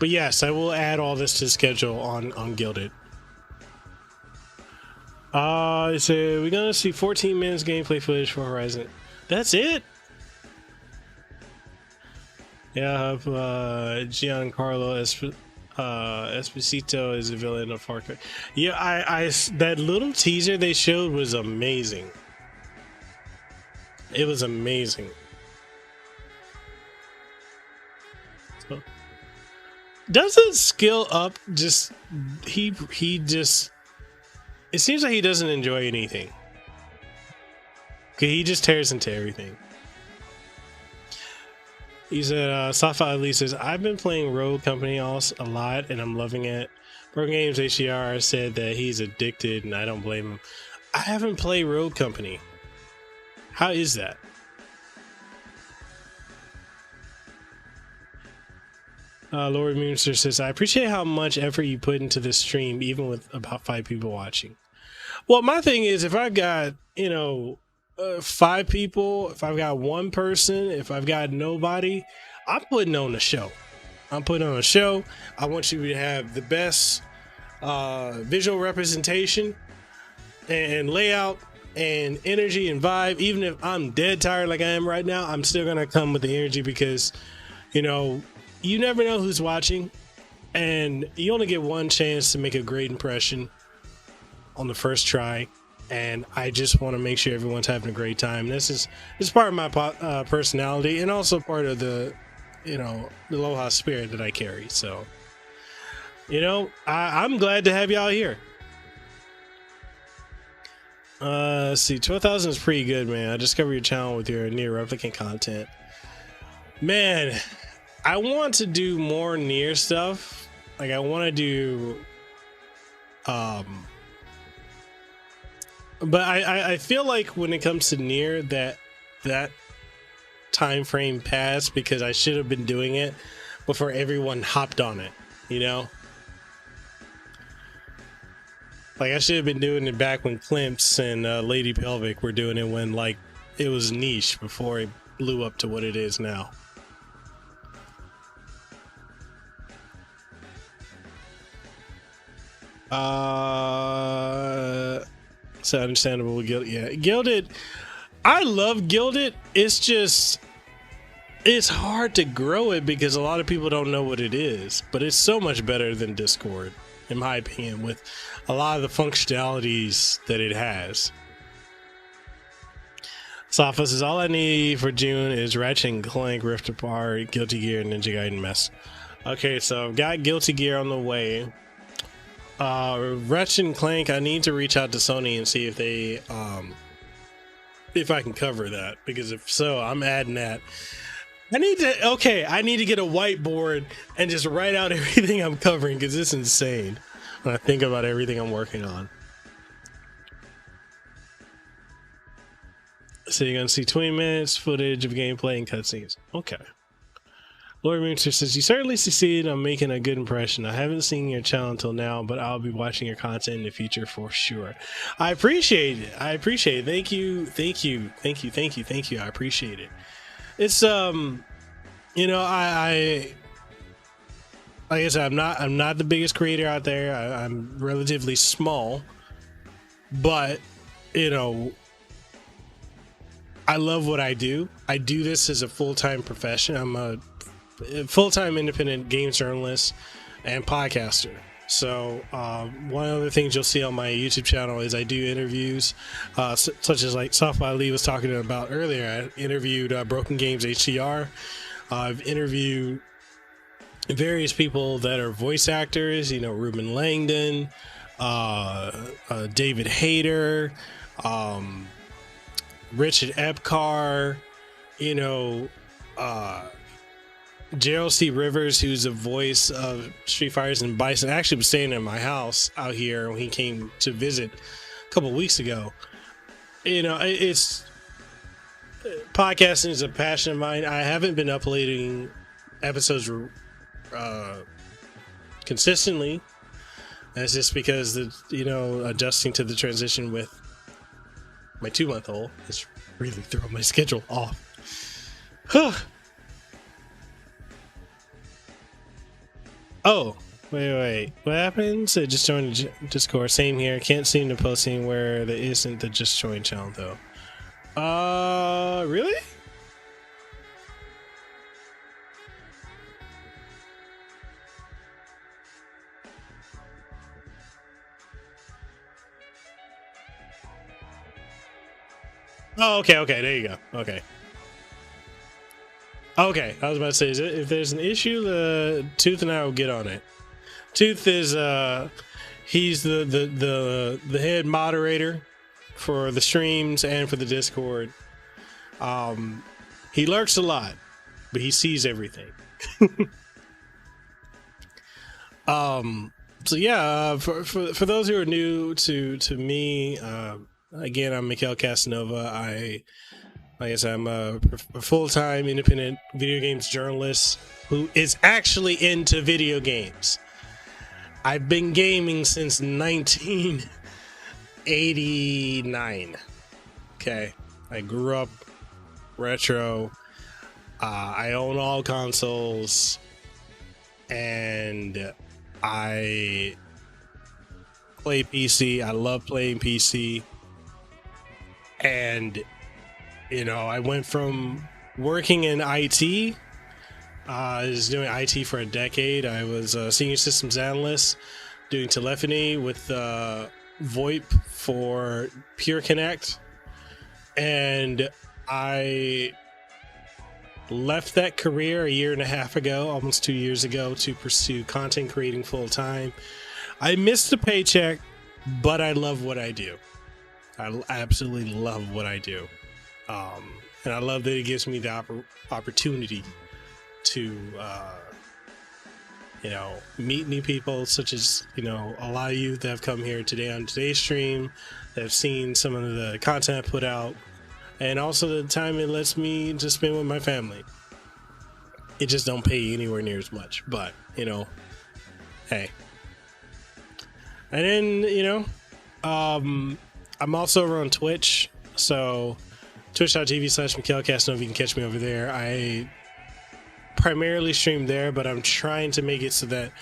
yes, I will add all this to the schedule on Gilded. So we're gonna see 14 minutes gameplay footage for Horizon. That's it. Yeah, I have Giancarlo Esposito is a villain of Far Cry. Yeah, I that little teaser they showed was amazing. It was amazing. So, doesn't skill up just he just. It seems like he doesn't enjoy anything. Okay, he just tears into everything. He said, Safa Ali says, I've been playing Rogue Company a lot and I'm loving it. Pro Games HDR said that he's addicted and I don't blame him. I haven't played Rogue Company. How is that? Lord Moonster says, I appreciate how much effort you put into this stream, even with about 5 people watching. Well, my thing is, if I've got, 5 people, if I've got 1 person, if I've got nobody, I'm putting on a show. I want you to have the best visual representation and layout and energy and vibe. Even if I'm dead tired like I am right now, I'm still going to come with the energy because, you never know who's watching, and you only get one chance to make a great impression on the first try. And I just want to make sure everyone's having a great time. This is part of my personality, and also part of the Aloha spirit that I carry. So, I'm glad to have y'all here. Let's see, 12,000 is pretty good, man. I discovered your channel with your near replicant content. Man, I want to do more near stuff. Like I want to do But I feel like when it comes to Nier, that time frame passed because I should have been doing it before everyone hopped on it, you know? Like, I should have been doing it back when Klimps and Lady Pelvic were doing it when, like, it was niche before it blew up to what it is now. So understandable. Yeah, Gilded. I love Gilded. It's just, it's hard to grow it because a lot of people don't know what it is, but it's so much better than Discord, in my opinion, with a lot of the functionalities that it has. Sopha says, all I need for June is Ratchet & Clank, Rift Apart, Guilty Gear, and Ninja Gaiden Mess. Okay, so I've got Guilty Gear on the way. Ratchet & Clank, I need to reach out to Sony and see if they, if I can cover that, because if so, I'm adding that. I need to get a whiteboard and just write out everything I'm covering, because it's insane when I think about everything I'm working on. So you're going to see 20 minutes footage of gameplay and cutscenes. Okay. Lord Winter says, you certainly succeeded on making a good impression. I haven't seen your channel until now, but I'll be watching your content in the future for sure. I appreciate it. I appreciate it. Thank you. Thank you. Thank you. Thank you. Thank you. I appreciate it. It's, you know, like I said, I'm not the biggest creator out there. I'm relatively small, but, you know, I love what I do. I do this as a full-time profession. I'm a full-time independent games journalist and podcaster. So one of the things you'll see on my YouTube channel is I do interviews such as like Softball Lee was talking about earlier. I interviewed Broken Games HDR. I've interviewed various people that are voice actors, you know, Ruben Langdon, David Hayter, Richard Epcar, you know, Gerald C. Rivers, who's the voice of Street Fighters and Bison, actually was staying in my house out here when he came to visit a couple of weeks ago. You know, it's podcasting is a passion of mine. I haven't been uploading episodes consistently. That's just because adjusting to the transition with my 2-month-old has really thrown my schedule off. Oh, wait. What happens? It just joined the Discord. Same here. Can't seem to post anywhere that isn't the Just Join channel, though. Really? Oh, okay, there you go. Okay, I was about to say, if there's an issue, Tooth and I will get on it. Tooth is he's the head moderator for the streams and for the Discord. He lurks a lot, but he sees everything. So yeah, for those who are new to me, again, I'm Mekel Kasanova. Like I said, I'm a full-time independent video games journalist who is actually into video games. I've been gaming since 1989. Okay, I grew up retro. I own all consoles, and I play PC. I love playing PC. And, you know, I went from working in IT. I was doing IT for a decade. I was a senior systems analyst doing telephony with VoIP for Pure Connect. And I left that career a year and a half ago, almost 2 years ago, to pursue content creating full time. I missed the paycheck, but I love what I do. I absolutely love what I do. And I love that it gives me the opportunity to, meet new people, such as, a lot of you that have come here today on today's stream, that have seen some of the content I put out, and also the time it lets me to spend with my family. It just don't pay anywhere near as much, but, hey. And then, I'm also over on Twitch, so twitch.tv/Mekel Kasanova, you can catch me over there. I primarily stream there, but I'm trying to make it so that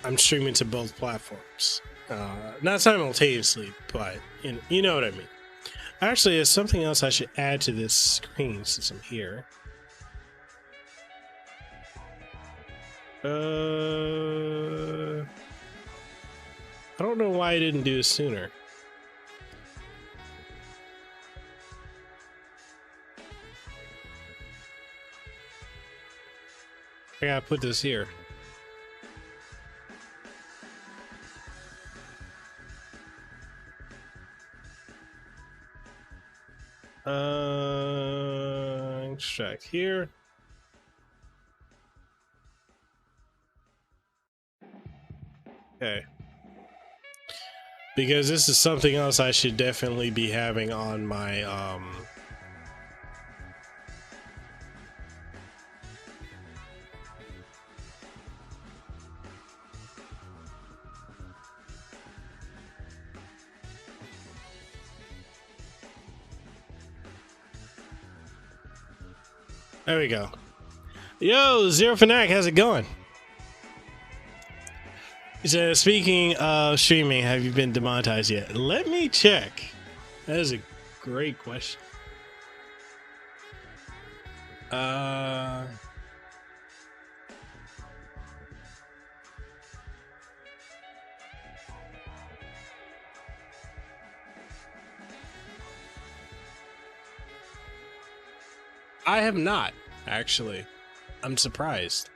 I'm streaming to both platforms. Not simultaneously, but you know what I mean. Actually, there's something else I should add to this screen since I'm here. I don't know why I didn't do this sooner. I gotta put this here. Extract here. Okay. Because this is something else I should definitely be having on my There we go. Yo, Zero Fanatic, how's it going? He said, speaking of streaming, have you been demonetized yet? Let me check. That is a great question. I have not, actually. I'm surprised.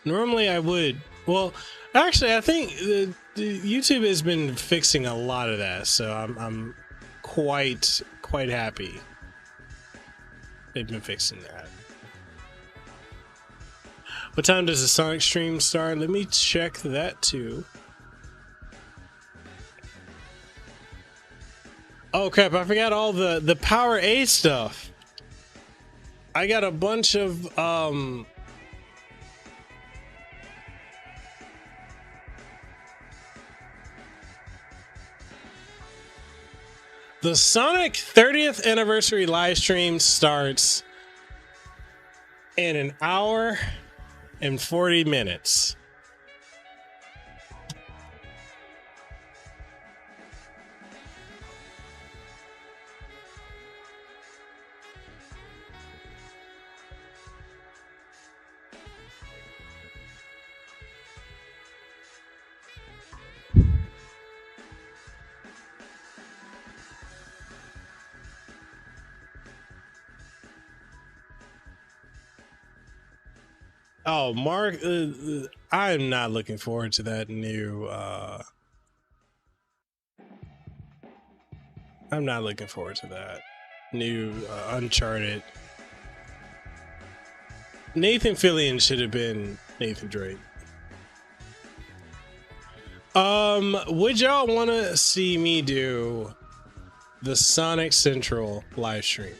Normally I would. Well, actually, I think the YouTube has been fixing a lot of that, so I'm quite happy. They've been fixing that. What time does the Sonic stream start? Let me check that too. Oh crap, I forgot all the Power A stuff. I got a bunch of the Sonic 30th anniversary live stream starts in 1 hour and 40 minutes. Oh, Mark, I'm not looking forward to that new, I'm not looking forward to that new Uncharted. Nathan Fillion should have been Nathan Drake. Would y'all want to see me do the Sonic Central live stream?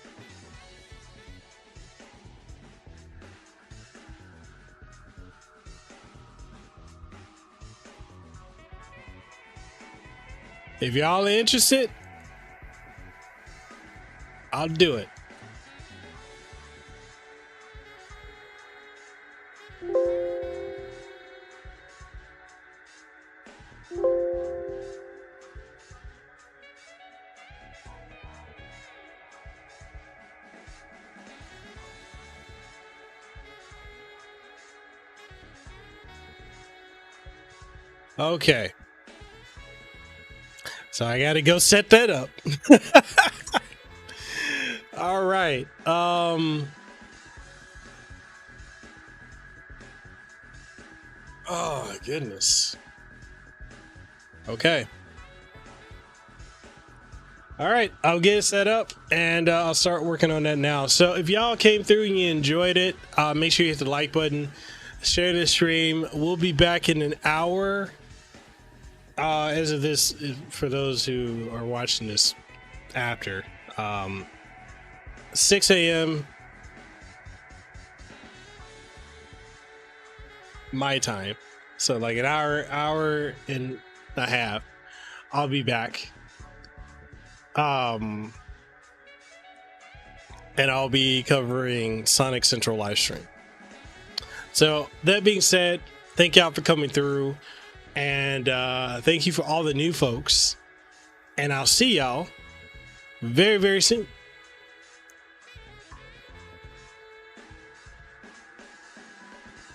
If y'all are interested, I'll do it. Okay. So I gotta go set that up. All right. Oh my goodness. Okay. All right, I'll get it set up and I'll start working on that now. So if y'all came through and you enjoyed it, make sure you hit the like button, share the stream. We'll be back in an hour. As of this, for those who are watching this after, 6 a.m. my time. So like an hour and a half, I'll be back. And I'll be covering Sonic Central live stream. So that being said, thank y'all for coming through, and thank you for all the new folks, and I'll see y'all very, very soon.